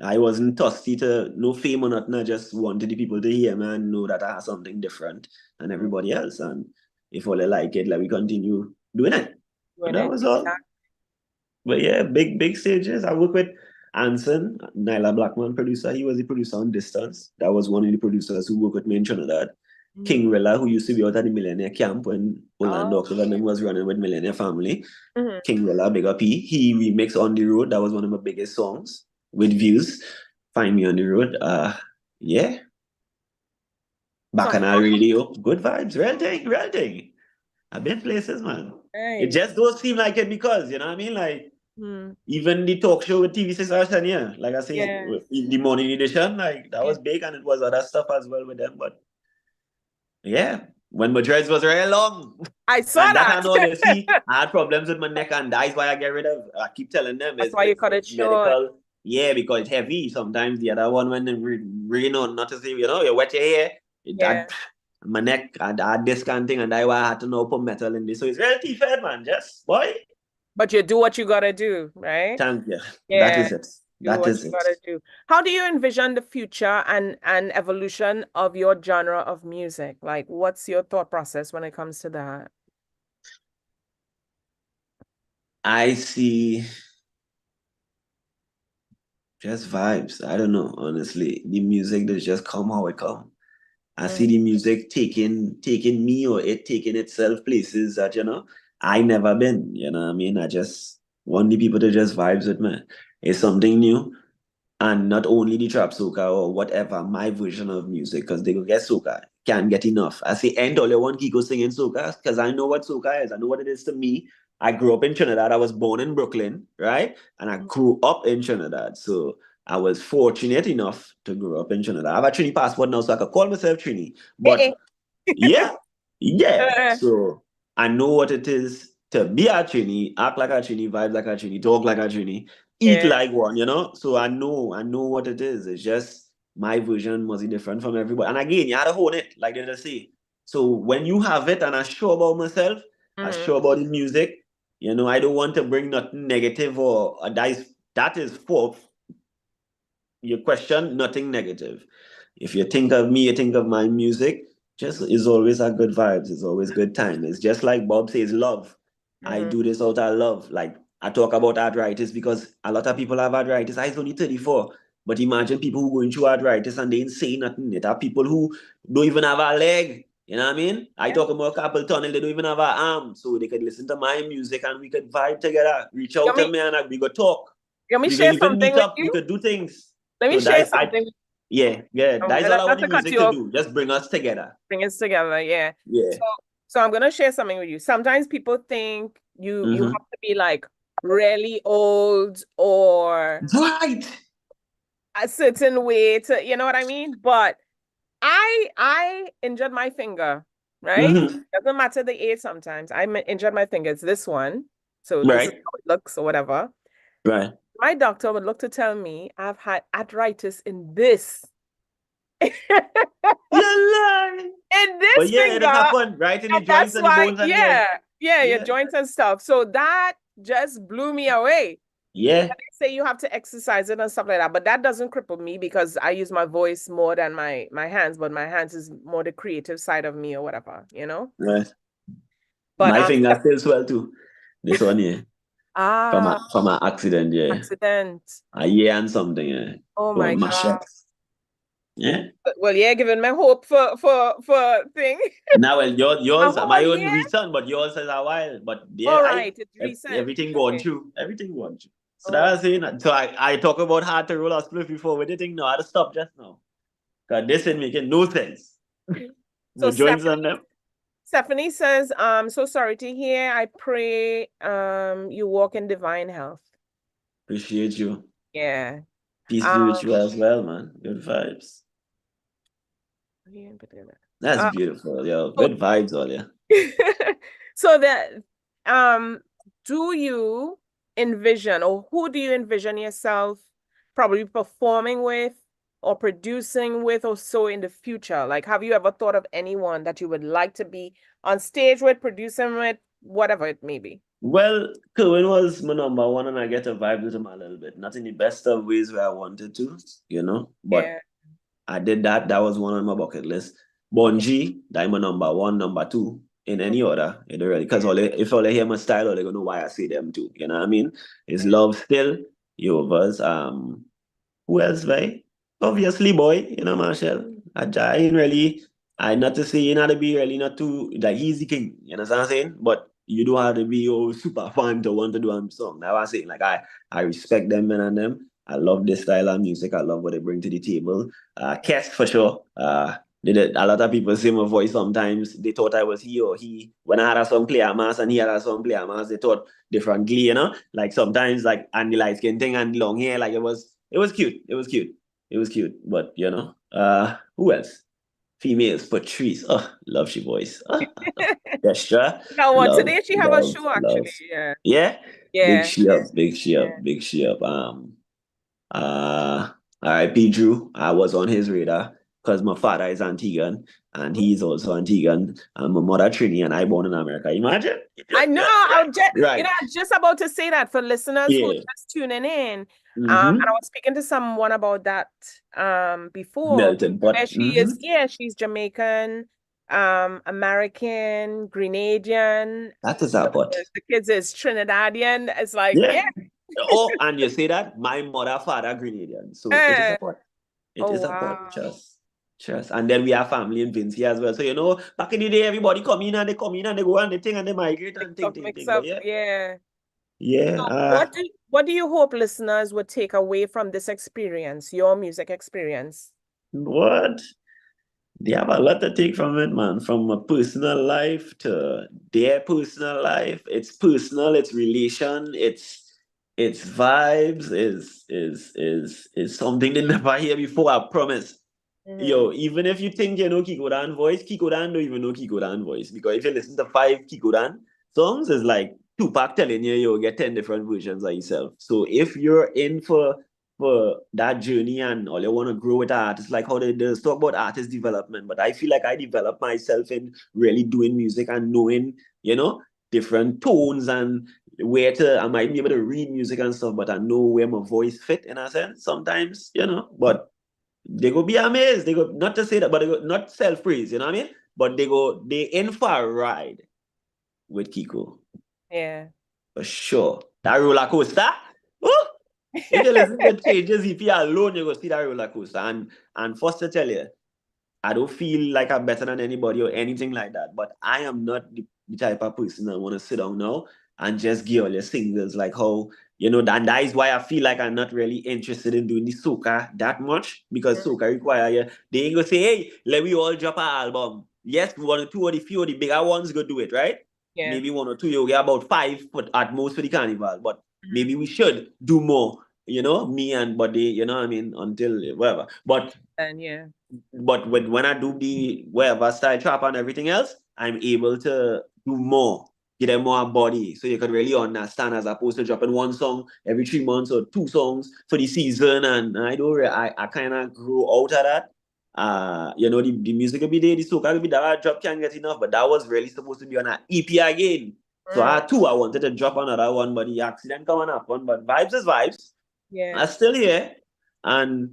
I wasn't thirsty to no fame or nothing. I just wanted the people to hear me and know that I have something different than everybody else. And if all they like it, we continue doing it. That was all. But yeah, big stages. I work with Anson, Nyla Blackman producer. He was the producer on Distance. That was one of the producers who worked with me in Trinidad. King Rilla, who used to be out at the Millionaire Camp when Orlando Octagon was running with Millionaire Family. King Rilla, big up he remixed On the Road. That was one of my biggest songs with views. Find Me on the Road. Yeah. Bacchanal Radio. Good vibes. Real thing. I've been places, man. Right. It just don't seem like it because, you know what I mean? Like, even the talk show with TV6 Arson, like I say, the morning edition, like that was big, and it was other stuff as well with them. But yeah, when my dreads was very long, I saw that. I had problems with my neck, and that's why I get rid of. I keep telling them that's why you cut it short. Yeah, because it's heavy. Sometimes the other one when it rain on, not to say, you know, you wet your hair. My neck, I had this kind of thing, and that's why I had to now put metal in this. So it's very fair, man. Just boy. But you do what you gotta do, right? Thank you. That is it. That is it. Gotta do. How do you envision the future and evolution of your genre of music? Like, what's your thought process when it comes to that? I see just vibes. I don't know, honestly. The music that just come how it come. I see the music taking me or it taking itself places that, you know, I never been, you know what I mean? I just want the people to just vibes with me. It's something new. And not only the trap soca or whatever, my version of music, because they go get soca, can't get enough. I say, end all you want Kiko singing soca, because I know what soca is. I know what it is to me. I grew up in Trinidad. I was born in Brooklyn, right? And I grew up in Trinidad. So I was fortunate enough to grow up in Trinidad. I have a Trini passport now, so I can call myself Trini. But yeah. So I know what it is to be a Trini, act like a Trini, vibe like a Trini, talk like a Trini, eat Yeah. like one, you know? So I know what it is. It's just my version must be different from everybody. And again, you had to hold it, like they just say. So when you have it and I'm sure about myself, I'm sure about the music, you know, I don't want to bring nothing negative or that is for your question, nothing negative. If you think of me, you think of my music, just it's always a good vibes. It's always good time. It's just like Bob says, love. I do this out of love. Like I talk about arthritis because a lot of people have arthritis. I was only 34. But imagine people who going through arthritis and they ain't saying nothing. There are people who don't even have a leg. You know what I mean? I talk about carpal tunnel, they don't even have an arm. So they could listen to my music and we could vibe together. Reach out to me and we could talk. Let me We share could even something meet with up. We you. could do things. Let me So share that- I- something. Yeah. That's all I want the not to cut music you to off. do. Just bring us together. Bring us together, yeah. Yeah. So I'm gonna share something with you. Sometimes people think you have to be like really old or Right. a certain way to, you know what I mean? But I injured my finger, right? Doesn't matter the age sometimes. I injured my finger. It's this one. So this is Right. how it looks or whatever. Right. My doctor would look to tell me I've had arthritis in this. You're lying. In this But yeah, it finger. happened right in the And joints that's and the why, bones and yeah, your Yeah. joints and stuff. So that just blew me away. Yeah. They say you have to exercise it and stuff like that, but that doesn't cripple me because I use my voice more than my hands, but my hands is more the creative side of me or whatever, you know? Right. But My finger still swell too. This one, yeah. ah, From an accident, yeah. accident. A year and something, yeah. Oh From a my mash God. up. Yeah. Well, yeah, giving me hope for thing. Now, well, yours, whole my own year? recent, but yours is a while. But yeah, All right, it's recent. everything going Okay. through. Everything going through. So Oh. that was saying. So I talk about hard to roll a split before with the thing. No, I had to stop just now. Because this ain't making no sense. So The joints on them. Stephanie says, so sorry to hear. I pray you walk in divine health. Appreciate you. Yeah. Peace be with you as well, man. Good vibes. That's beautiful, yo. Good vibes, all yeah. So that do you envision, or who do you envision yourself probably performing with or producing with or so in the future? Like, have you ever thought of anyone that you would like to be on stage with, producing with, whatever it may be? Well, Kerwin was my number one, and I get to vibe with him a little bit. Not in the best of ways where I wanted to, you know, but Yeah. I did that. That was one on my bucket list. Bonji, that's my number one, number two, in any order. You know, really, because if all they hear my style, all they gonna know why I say them too. You know what I mean? It's Love Still, Yovas. Who else, right? Obviously, boy, you know, Marshall. I ain't really, I not to say you not to be really not too like he's the king. You know what I'm saying? But you don't have to be super fan to want to do a song. That's what I'm saying. Like I respect them men and them. I love this style of music. I love what they bring to the table. Kes for sure. A lot of people say my voice sometimes. They thought I was he or he. When I had a song play a mass and he had a song play a mass, they thought differently, you know? Like sometimes like Andy light skin thing and long hair, like it was cute. It was cute. But you know, who else? Females, Patrice. Oh, love she voice. Destra. Now, Love, today she have a love, show actually. love. Yeah. Yeah? Yeah. Big she up. R.I.P. Drew. I was on his radar because my father is Antiguan and he's also Antiguan. And my mother Trini and I born in America. Imagine. I know. I'm just, Right. you know, I'm just about to say that for listeners who are Yeah. just tuning in. Mhm. And I was speaking to someone about that before. Melted pot. Where she is, yeah, she's Jamaican, American, Grenadian. That is our pot. The kids is Trinidadian. It's like, Yeah. yeah. Oh, and you say that? My mother, father, Grenadian. So it is a pot. It is a pot. Just. And then we have family in Vinci as well. So, you know, back in the day, everybody come in and they go and they think and they migrate and think. Mix up, But yeah. yeah. So what do you hope listeners would take away from this experience, your music experience? What? They have a lot to take from it, man. From a personal life to their personal life. It's personal, it's relation, it's vibes, is something they never hear before, I promise. Yo, even if you think you know Kiko Dan voice, Kiko Dan don't even know Kiko Dan voice. Because if you listen to 5 Kiko Dan songs, it's like Tupac telling you you'll get 10 different versions of yourself. So if you're in for that journey and all you want to grow with artists, like how they just talk about artist development, but I feel like I developed myself in really doing music and knowing, different tones and where I might be able to read music and stuff, but I know where my voice fit in a sense sometimes, but they go be amazed. They go, not to say that, but they go, not self-praise, you know what I mean? But they in for a ride with Kiko. Yeah. For sure. That roller coaster. Woo! If you listen to Changes, if you're alone, you're going to see that roller coaster. And first to tell you, I don't feel like I'm better than anybody or anything like that. But I am not the type of person that want to sit down now and just give all your singles like how, and that is why I feel like I'm not really interested in doing the soca that much, because soca require you. They ain't going to say, hey, let me all drop an album. Yes, one or two or the few of the bigger ones go do it, right? Yeah. Maybe one or two, you'll get about 5 at most for the carnival. But maybe we should do more, me and Buddy, you know what I mean, until whatever. But yeah. But when I do the whatever style trap and everything else, I'm able to do more, get them more body, so you can really understand, as opposed to dropping one song every 3 months or 2 songs for the season. And I kind of grew out of that. The music will be there, the soca will be there. I drop can't get enough, but that was really supposed to be on an EP again. So I wanted to drop another one, but the accident coming up on. But vibes is vibes. Yeah. I'm still here, and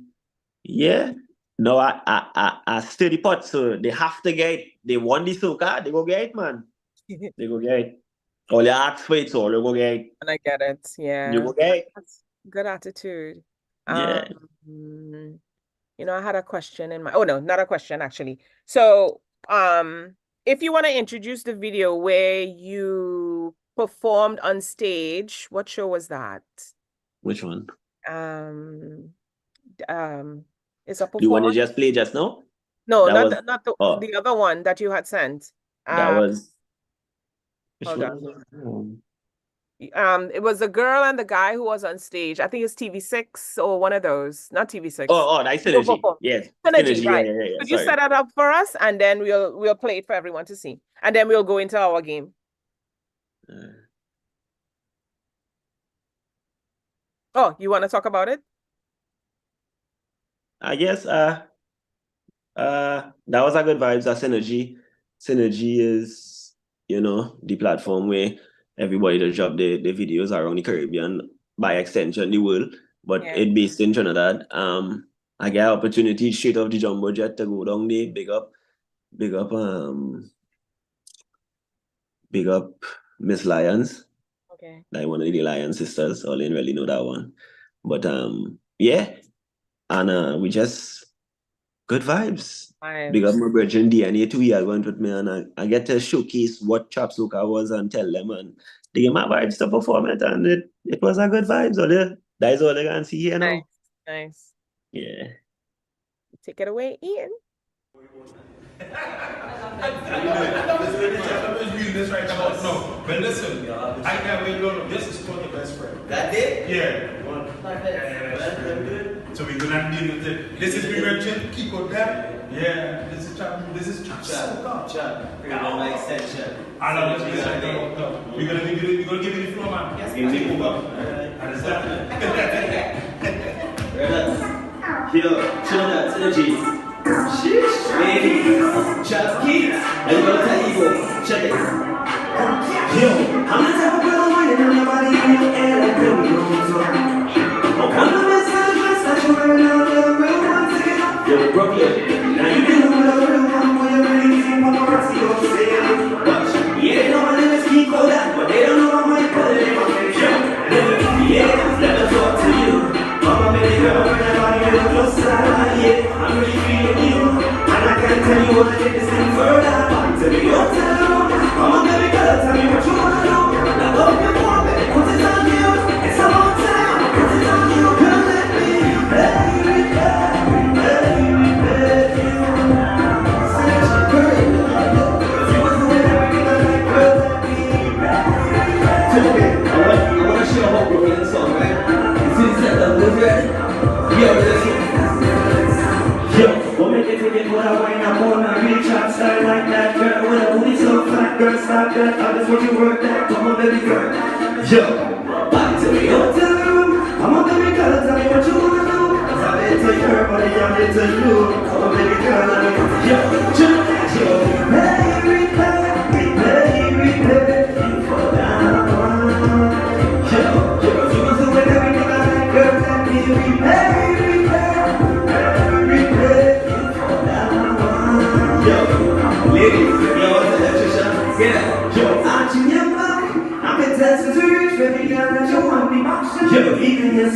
yeah. No, I still the pot, so they have to get it. They want the soca, they go get it, man. They go get it. All you ask for it, so they go get it. And I get it, yeah. You go get it. That's good attitude. Yeah. I had a question in my, oh no, not a question actually. So, if you want to introduce the video where you performed on stage, what show was that? Which one? It's a performance. You want to just play just now? No, not the other one that you had sent. That was. Hold on. It was the girl and the guy who was on stage. I think it's TV6 or one of those. Not TV6. Oh, that's Synergy. Yes. Synergy, right. Yeah. Could you set that up for us, and then we'll play it for everyone to see, and then we'll go into our game. Oh, you want to talk about it? I guess that was a good vibes. Synergy. Synergy is, the platform where everybody that drop the videos around the Caribbean, by extension the world, but it based in Trinidad. I get opportunity straight off the jumbo jet to go down there, big up Miss Lyons. Okay. Like one of the Lion sisters. All didn't really know that one. But yeah. And we just good vibes. Big up my brother in DNA 2 years went with me, and I get to showcase what trap soca was and tell them, and they gave my vibes to perform it, and it was a good vibes. That is all they can see here now. Nice. Yeah. Take it away, Ian. This right now, no. But listen, I can't wait. No, this is called the best friend. That it? Yeah. So we're gonna deal with it. This is Richard, keep on that. Yeah. This is trap. Chat. Like extension. I love this. We're gonna give you the floor, man. Yes, take over. Understand? Yo, Trinidad, Synergy. Sheesh, baby, Chop Keats, and go to Eagle. Check it. Yo, I'm the type of girl whining on your body in your air like Billy Rose. I'm the best kind of dress that you're wearing out of the real one ticket. Yo, Brooklyn, now you dealing with a real one when you're really seeing paparazzi or saying, watch. Yeah, they know my name is Kiko that, but they don't know I might put it in my face. Yeah, let me talk to you. Mama, baby girl, bring that body real close to that. Yeah, I'm really feeling you. And I can't tell you what I did this thing further. Tell me your time. girl, stop that. I just want you work that. Come on, baby girl. Yo, back to the hotel room. Come on, baby girl, tell me what you wanna do. 'Cause I'm into your body, I'm into you. Come on, baby girl, yo, replay. You fall down. Yo, you want to win everything I like, girl, let me replay. Ladies, yo, it's electrician. Get it. Yo, aren't you young, man? I'm in Texas to reach, baby, girl, that you want me. Yo, even yes.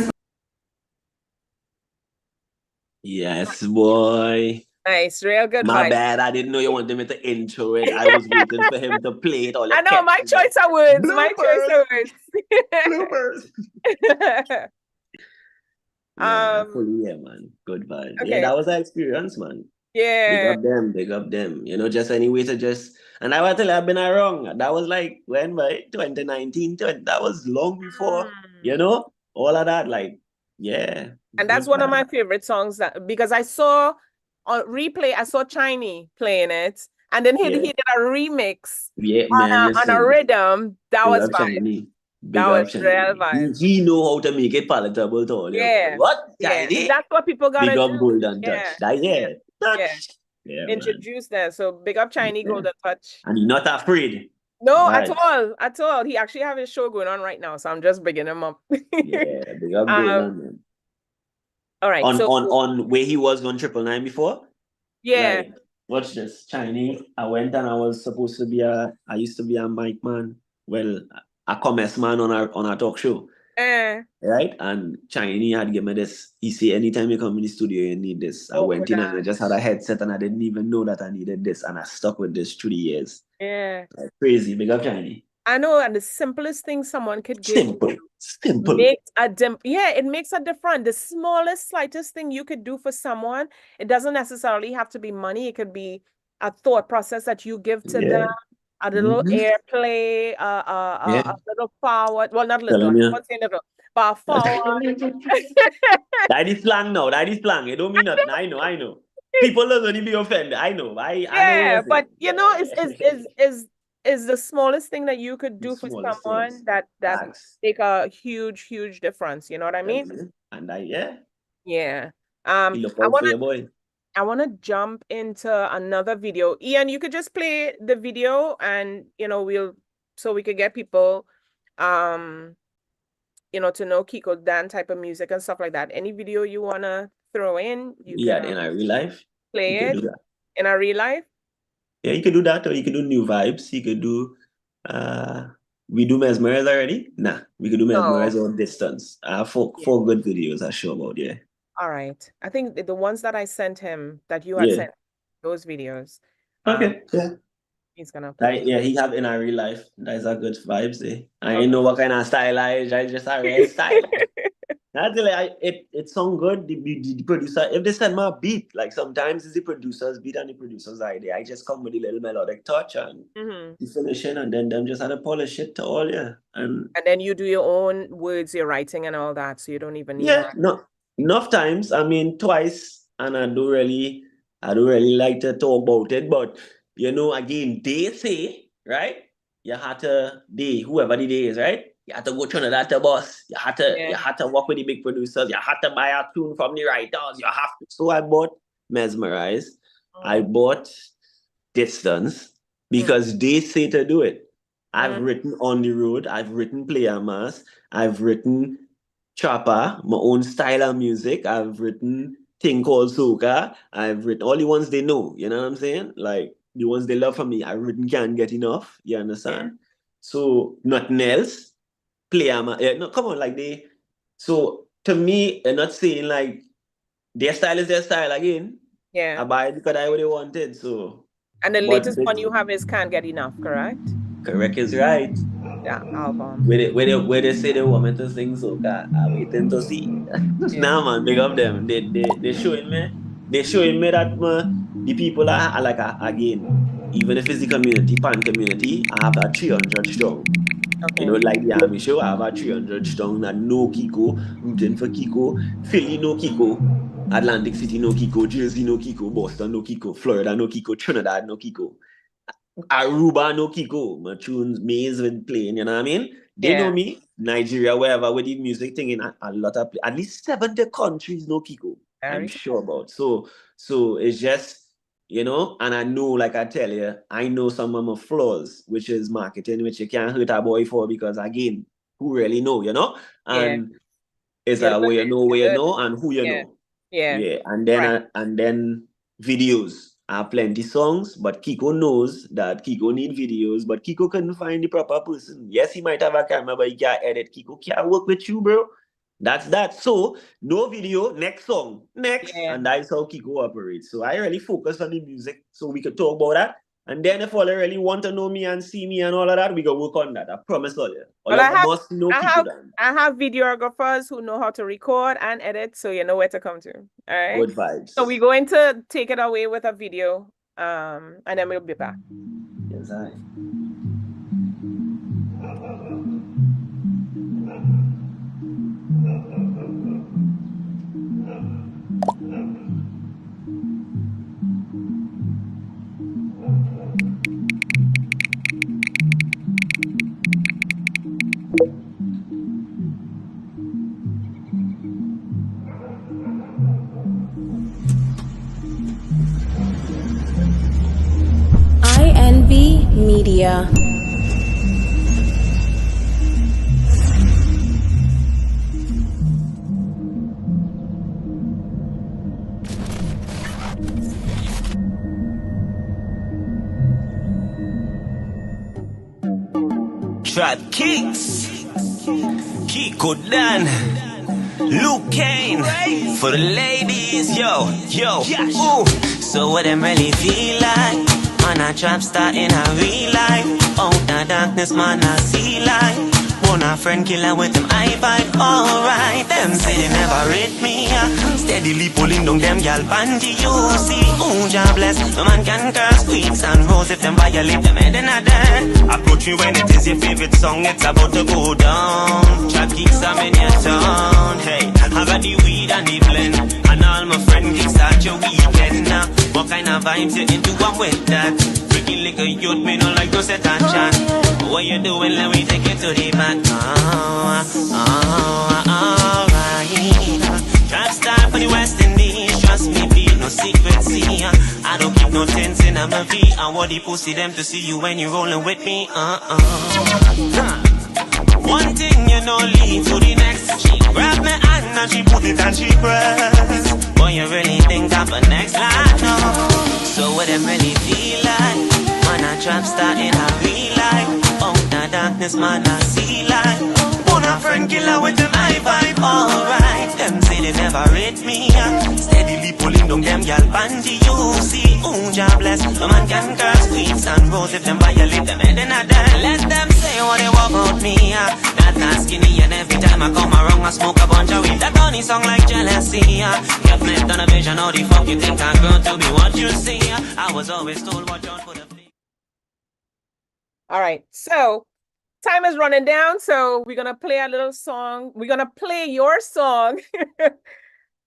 Yes, boy. Nice, real good. My vibe. bad. I didn't know you wanted me to intro it. I was waiting for him to play it all. I know, my choice of words. My choice of Bloopers. words. Yeah, man. Good vibe. Okay. Yeah, that was an experience, man. Yeah. Big up them. You know, just any way to just, and I want to tell you, I've been wrong. That was like when, by 2019, that was long before, you know, all of that. Like, yeah. And that's one of my favorite songs because I saw on replay, I saw Chinese playing it, and then he did a remix on a rhythm. That was fine. That was real vibe. He know how to make it palatable to all. Yeah. What? Yeah. That's what people gotta Big up do. Golden Touch. Yeah, introduce them. So big up Chinese Golden Touch. And he's not afraid. No, at all. He actually have his show going on right now, so I'm just bigging him up. Yeah, big up Golden, man. All right. On where he was on 999 before? Yeah. Like, watch this. Chinese. I went and I was supposed to be I used to be a mic man. Well, a commerce man on our talk show. Right? And Chinese had given me this. He said, anytime you come in the studio, you need this. I went in and I just had a headset and I didn't even know that I needed this. And I stuck with this through the years. Yeah. Like, crazy. Big up Chinese. I know, and the simplest thing someone could give Simple. It makes a difference. The smallest, slightest thing you could do for someone, it doesn't necessarily have to be money. It could be a thought process that you give to them, a little airplay, a little forward. Well, not little, I won't say little, but forward. That is slang now. That is slang. It don't mean nothing. I know. People don't only be offended. I know. I know. But you know, is the smallest thing that you could do for someone that make a huge difference. You know what I mean? And yeah. I want to jump into another video. Ian, you could just play the video, and you know so we could get people you know, to know Kiko Dan type of music and stuff like that. Any video you wanna throw in, in our real life. Play it in our real life. Yeah, you could do that, or you could do New Vibes. You could do we do Mesmerize already? Nah, we could do Mesmerize or Distance. Four good videos I show about, yeah. All right. I think the ones that I sent him, that you had sent those videos. Okay. He's gonna he have in our real life. That's a good vibes there. I ain't know what kind of style I just a real style. Actually, it sound good. The producer, if they send me a beat, like sometimes it's the producer's beat and the producer's idea. I just come with a little melodic touch and the finishing, and then them just had to polish it to all, and then you do your own words, your writing and all that, so you don't even need enough times. I mean, twice, and I don't really like to talk about it, but you know, again, they say, right? You had to whoever the day is, right? You had to go to that boss. You had to work with the big producers. You had to buy a tune from the writers. You have to. So I bought Mesmerize. I bought Distance because they say to do it. I've written On the Road. I've written Player Mass. I've written Chopper, my own style of music. I've written Thing Called Soca. I've written all the ones they know. You know what I'm saying? Like the ones they love from me. I've written Can't Get Enough. You understand? So nothing else. Player Mass. No, come on, like so to me, they're not saying like their style is their style again. Yeah. I buy it because I what they wanted. So and the latest one you have is Can't Get Enough, correct? Correct is right. Yeah, album. Where they say they want me to sing soca, I'm waiting to see. Nah man, big up them. They showing me that the people are like again, even if it's the community, pan community, I have that 300 strong. Okay. You know, like the Army show, I have a 300 strong that no Kiko, rooting for Kiko, Philly no Kiko, Atlantic City no Kiko, Jersey no Kiko, Boston no Kiko, Florida no Kiko, Trinidad no Kiko. Aruba know Kiko. My tunes, Maze with playing, you know what I mean? They know me. Nigeria, wherever, with the music thing in a lot of, at least 70 countries know Kiko. I'm sure about. So it's just, you know, and I know, like I tell you, I know some of my flaws, which is marketing, which you can't hurt a boy for, because again, who really know, you know? And it's Yeah, where you know and who you know. Yeah. And then videos. I have plenty songs, but Kiko knows that Kiko need videos, but Kiko couldn't find the proper person. Yes, he might have a camera, but he can't edit. Kiko can't work with you, bro. That's that. So no video, next song, next, and that's how Kiko operates. So I really focus on the music, so we could talk about that. And then if all you really want to know me and see me and all of that, we go work on that. I promise all you. But I have videographers who know how to record and edit, so you know where to come to. All right. Good vibes. So we're going to take it away with a video, and then we'll be back. Yes, I. INB Media. Trap Kicks, Kiko Dan, Luke Kane, for the ladies, yo, ooh. So what them really feel like? Man, a trap star in a real life. Out the darkness, man, I see light. One a friend killer with them high vibe, alright. Them say they never rate me, steadily pulling down them gal panty, you see. Ooh, God bless, no man can curse. Queens and rose if them violate them head in a dirt. Approach me when it is your favorite song, it's about to go down. Trap Kicks, I'm in your town, hey. I got the weed and the blend, and all my friends can start your weekend now. What kind of vibes you into, I'm with that. Freaking like a youth, me no like to set a chance. What you doing, let me take you to the back. Alright. Trap star for the West Indies, trust me, be no secret, see. I don't keep no tents in my V. I want the pussy them to see you when you're rolling with me. One thing you know, lead to the next. She grab my hand and she put it on she press. Boy, you really think I'm a next line, no. So what them really feel like? Man, a trap star in a real life. Out the darkness, man, I see light. One a friend killer with them high vibe, alright. Them say they never rate me, steadily pulling down them gal panty, you see. Ooh, God bless, no man can curse. Queens and rose if them violate them head in a dirt. Let them say what they want about me, that not skinny, and every time I come around I smoke a bunch of weed. That only song like jealousy, kept left on a vision. How the fuck you think I'm going to be what you see? I was always told watch out for the. All right, so time is running down, so we're gonna play a little song. We're gonna play your song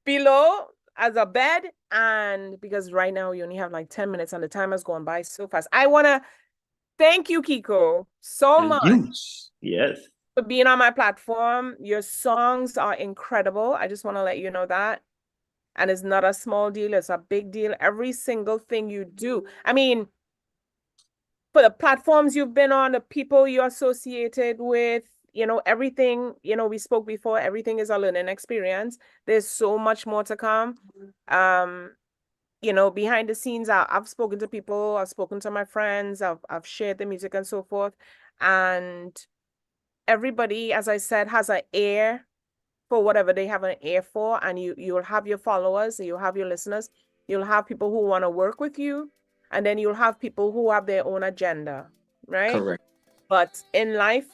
below as a bed, and because right now you only have like 10 minutes and the time has gone by so fast. I wanna thank you, Kiko, so much. Yes. For being on my platform. Your songs are incredible. I just want to let you know that. And it's not a small deal, it's a big deal. Every single thing you do. I mean, for the platforms you've been on, the people you're associated with, you know, everything, you know, we spoke before, everything is a learning experience. There's so much more to come. You know, behind the scenes, I've spoken to people, I've spoken to my friends, I've shared the music and so forth. And everybody, as I said, has an ear for whatever they have an ear for. And you'll have your followers, you'll have your listeners, you'll have people who want to work with you. And then you'll have people who have their own agenda, right? Correct. But in life,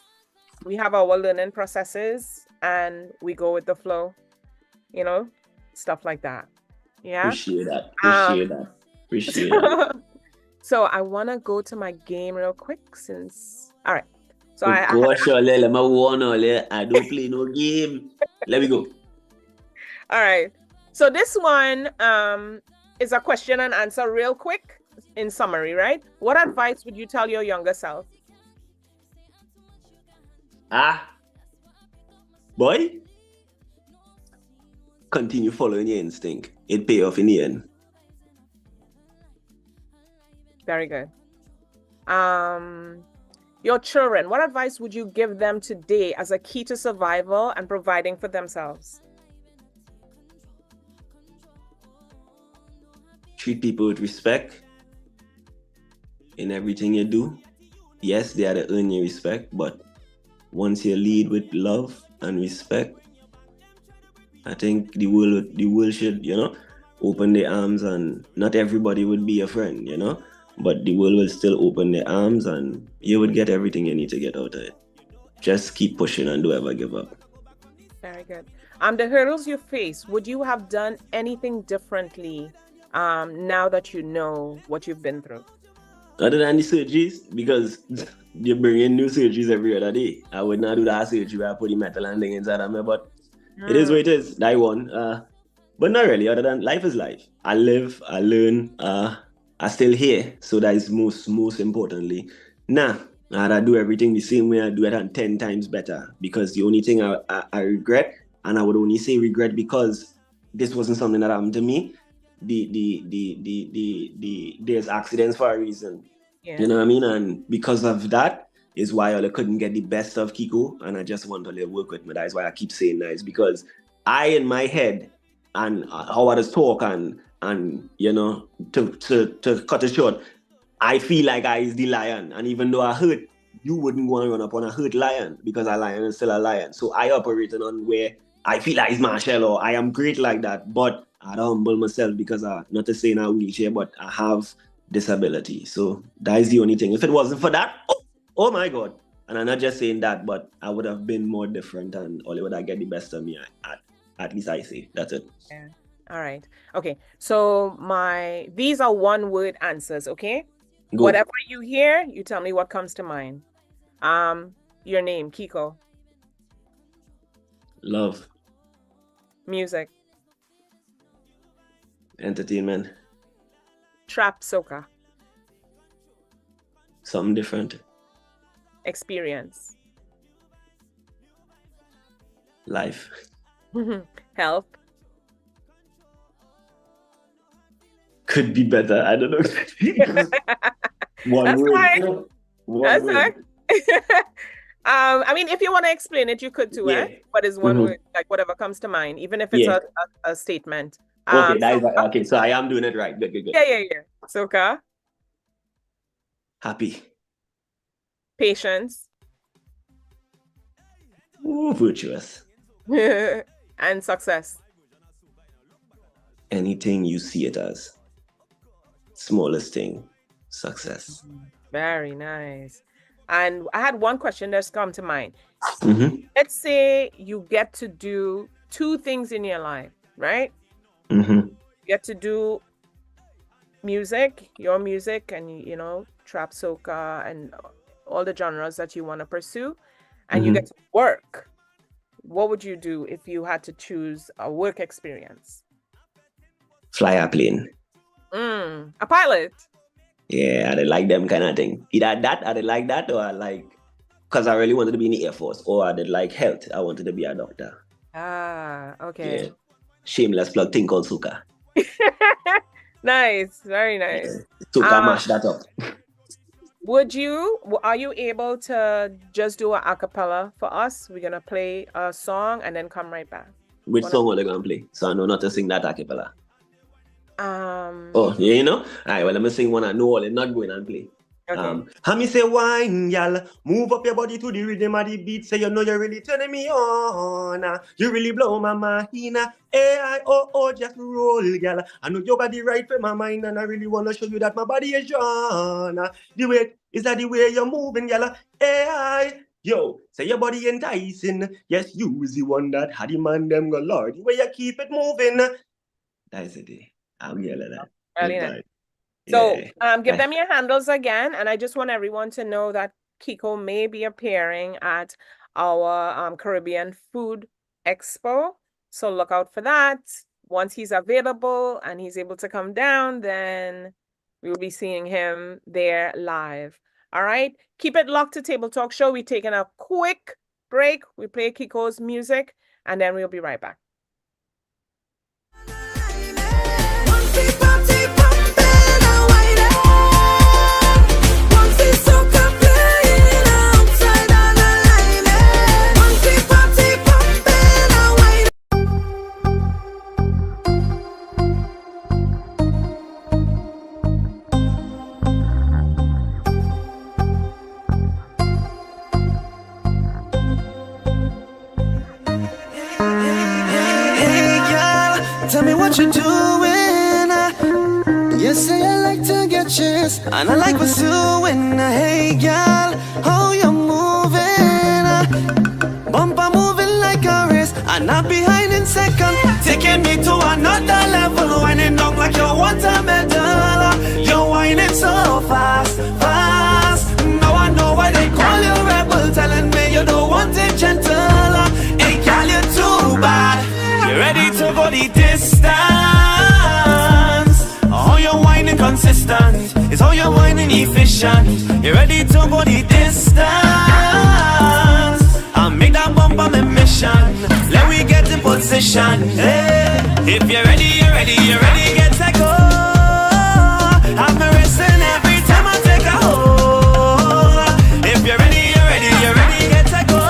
we have our learning processes and we go with the flow, you know, stuff like that. Yeah. Appreciate that. Appreciate that. So I want to go to my game real quick all right. So I don't play no game. Let me go. All right. So this one is a question and answer real quick. in summary, right? What advice would you tell your younger self? Boy, continue following your instinct. It pay off in the end. Very good. Your children, what advice would you give them today as a key to survival and providing for themselves? Treat people with respect in everything you do. Yes, they are to earn your respect, but once you lead with love and respect, I think the world should, open their arms, and not everybody would be a friend, but the world will still open their arms and you would get everything you need to get out of it. Just keep pushing and don't ever give up. Very good. The hurdles you face, would you have done anything differently now that you know what you've been through? Other than the surgeries, because they bring in new surgeries every other day. I would not do that surgery where I put the metal and thing inside of me, but it is what it is. That one. But not really, other than life is life. I live, I learn, I still here. So that is most importantly. I do everything the same way. I do it and 10 times better, because the only thing I regret, and I would only say regret because this wasn't something that happened to me. There's accidents for a reason. Yeah. You know what I mean? And because of that is why I couldn't get the best of Kiko, and I just want to work with me. That is why I keep saying that. It's because I, in my head, and how others talk, and to cut it short, I feel like I is the lion. And even though I hurt, you wouldn't want to run up on a hurt lion, because a lion is still a lion. So I operating on where I feel like it's Marshall, or I am great like that, but I don't humble myself because not to say in a wheelchair, but I have disability. So that is the only thing. If it wasn't for that, oh my God. And I'm not just saying that, but I would have been more different, and only would I get the best of me. At least I say. That's it. Yeah. All right. Okay. So these are one-word answers, okay? Go. Whatever you hear, you tell me what comes to mind. Your name, Kiko. Love. Music. Entertainment. Trap soca. Something different. Experience. Life. Health. Could be better. I don't know. That's fine. One word. I mean, if you want to explain it, you could too, Yeah. But it's one word, like whatever comes to mind, even if it's a statement. Okay, that is okay. So I am doing it right. Good. Yeah. Soca. Happy. Patience. Ooh, virtuous. And success. Anything you see it as. Smallest thing. Success. Very nice. And I had one question that's come to mind. Mm-hmm. Let's say you get to do two things in your life, right? Mm-hmm. You get to do your music, and trap soca and all the genres that you want to pursue, and you get to work. What would you do if you had to choose a work experience? Fly a plane. A pilot. Yeah, I like them kind of thing. Either that, I like that, or because I really wanted to be in the Air Force, or I did like health. I wanted to be a doctor. Okay. Yeah. Shameless plug thing called Suka. Nice, very nice. Yeah. Suka mash that up. Are you able to just do an acapella for us? We're gonna play a song and then come right back. Which song are they gonna play? So I know not to sing that acapella. Oh, yeah, All right, well, let me sing one I know, I'm not going and play. Okay. And me say, wine, y'all, move up your body to the rhythm of the beat. Say, you're really turning me on. You really blow my mind. A-I-O-O, just roll, y'all. I know your body right for my mind, and I really want to show you that my body is drawn. The way, is that the way you're moving, y'all? A-I, yo, say your body enticing. Yes, you is the one that had the man, them go, Lord, the way you keep it moving. That is it. I'm yelling at that. Really nice. So give them your handles again. And I just want everyone to know that Kiko may be appearing at our Caribbean Food Expo. So look out for that. Once he's available and he's able to come down, then We will be seeing him there live. All right. Keep it locked to Table Talk Show. We're taking a quick break. We play Kiko's music, and then we'll be right back. Tell me what you're doing. You say I like to get chased, and I like pursuing. Hey, girl, how you moving? Bumper moving like a race, and I'm behind in second, taking me to another level. Winding down like your water medal. You're winding so fast, fast. Now I know why they call you rebel, telling me you don't want it gentle. Hey, girl, you're too bad. You ready to go the distance? How you whining consistent? It's how you whining efficient. You ready to go the distance? I'll make that bumper my mission. Let we get in position. Hey. If you're ready, you're ready, you're ready, get to go. I'm racing every time I take a hold. If you're ready, you're ready, you're ready, get to go.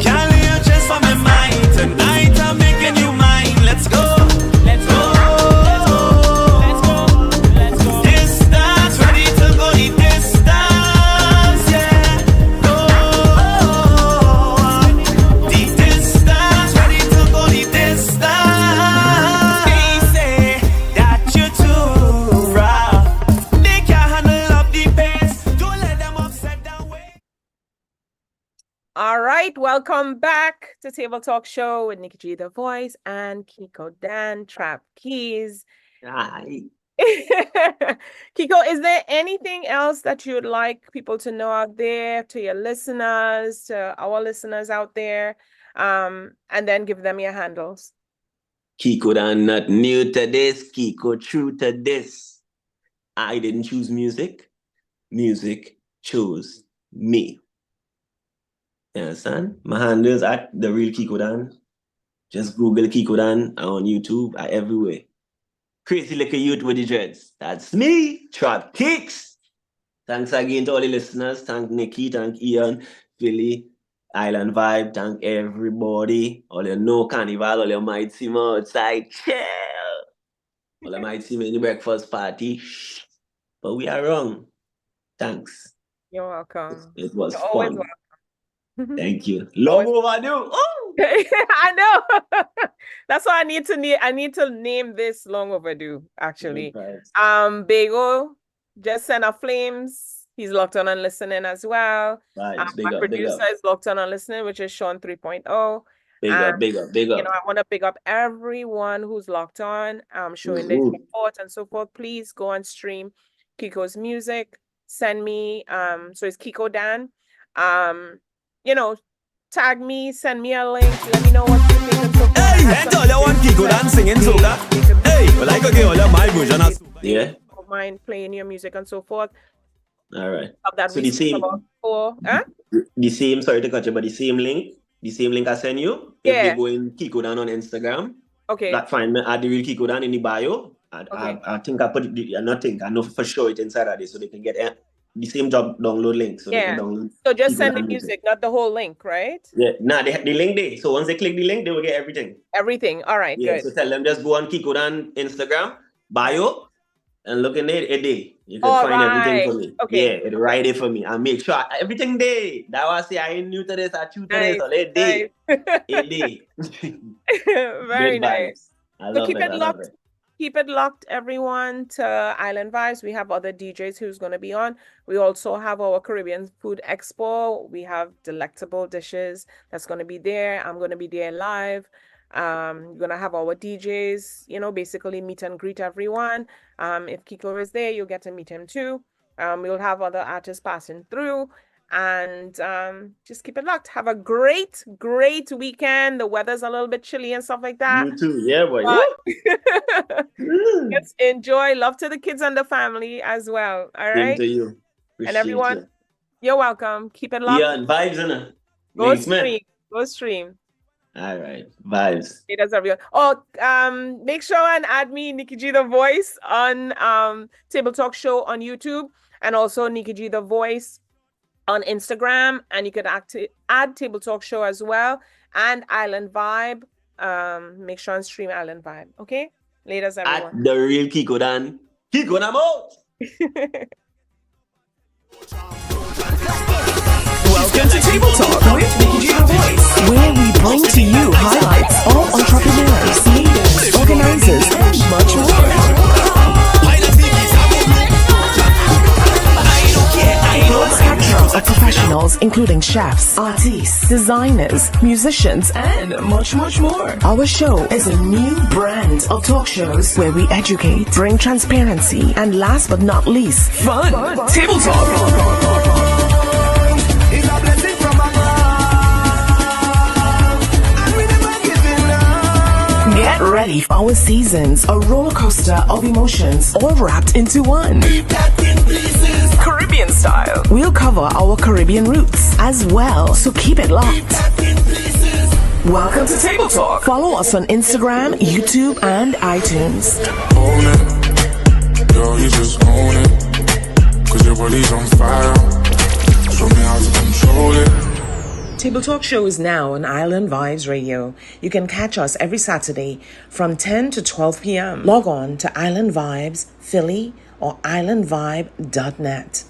Can't leave you just for my mind. Tonight I'm making you mine. Let's go. Let's go. Let's go. Let's go. Let's go. Distance, ready to go the distance. Yeah. Go. The distance, ready to go the distance. They say that you're too rough. They can't handle up the pace. Don't let them upset that way. All right, welcome back to Table Talk Show with Nikki G, the voice, and Kiko Dan, Trap Keys. Aye. Kiko, is there anything else that you would like people to know out there, to your listeners, to our listeners out there, and then give them your handles? Kiko Dan not new to this. Kiko true to this. I didn't choose music. Music chose me. You understand? My handles at The Real Kiko Dan. Just Google Kiko Dan on YouTube. I everywhere. Crazy little youth with the dreads. That's me. Trap Kicks. Thanks again to all the listeners. Thank Nikki. Thank Ian. Philly. Island Vibe. Thank everybody. All you know Carnival. All you might see me outside. Chill. All you might see me in the breakfast party. Shh. But we are wrong. Thanks. You're welcome. It was You're always fun. welcome. Thank you. Long overdue. Oh! I know. That's why I need to name this Long Overdue, actually. Bagel just sent a flames. He's locked on and listening as well. Right, My producer is locked on and listening, which is Sean 3.0. Big up. You know, I want to big up everyone who's locked on, showing their support and so forth. Please go and stream Kiko's music. Send me, so it's Kiko Dan. You know, tag me, send me a link, let me know what you think and so forth. Hey, and all you want Kiko Dan singing soca. Hey, well I could get all of my version of soca. Yeah. Don't mind playing your music and so forth. All right. That So the same, sorry to cut you, but the same link I send you. If Yeah. you go in Kiko Dan on Instagram, Okay. that find me at The Real Kiko Dan in the bio. I think I put it, I know for sure it's inside of this, so they can get the same job download link. So they Yeah. can download. So just Kiko send the Dan music, not the whole link, right? Yeah, the link there. So once they click the link, they will get everything. Everything. All right, Yeah, good. so tell them just go on Kiko Dan Instagram, bio, and look in there a day. You can All find everything for right. me. Okay. Yeah, it'll write it for me. And make sure everything there. That was say I ain't new to this, I true to this, all a day. A day. Very Good nice. vibes. I So love keep it. it I love locked. it. Keep it locked, everyone, to Island Vibes. We have other DJs who's going to be on. We also have our Caribbean Food Expo. We have delectable dishes that's going to be there. I'm going to be there live. We're going to have our DJs, you know, basically meet and greet everyone. If Kiko is there, you'll get to meet him too. We'll have other artists passing through. And just keep it locked. Have a great, great weekend. The weather's a little bit chilly and stuff like that. You too. Yeah, boy. But let's enjoy. Love to the kids and the family as well. All Same right. to you. And Appreciate everyone, you. you're welcome. Keep it locked. Yeah, and vibes, innit? Go Thanks, man. stream. Go stream. All right. Vibes. It does everyone. Oh, make sure and add me, Nikki G the Voice, on Table Talk Show on YouTube, and also Nikki G the Voice on Instagram. And you could add Table Talk Show as well, and Island Vibe. Make sure and stream Island Vibe. Okay? Laters, everyone. At the real Kiko Dan. Kiko, I'm out. Welcome to Table Talk with Nikki G the Voice, where we bring to you highlights of entrepreneurs, leaders, organizers, and much more. Broad spectrum of professionals, including chefs, artists, designers, musicians, and much, much more. Our show is a new brand of talk shows where we educate, bring transparency, and last but not least, fun. Table Talk. Get ready for our seasons, a roller coaster of emotions, all wrapped into one. Caribbean style. We'll cover our Caribbean roots as well, so keep it locked. Welcome to Table Talk. Follow us on Instagram, YouTube, and iTunes. Own it. Girl, you just own it. 'Cause your body's on fire. Show me how to control it. Table Talk Show is now on Island Vibes Radio. You can catch us every Saturday from 10 to 12 p.m. Log on to Island Vibes Philly or islandvibe.net.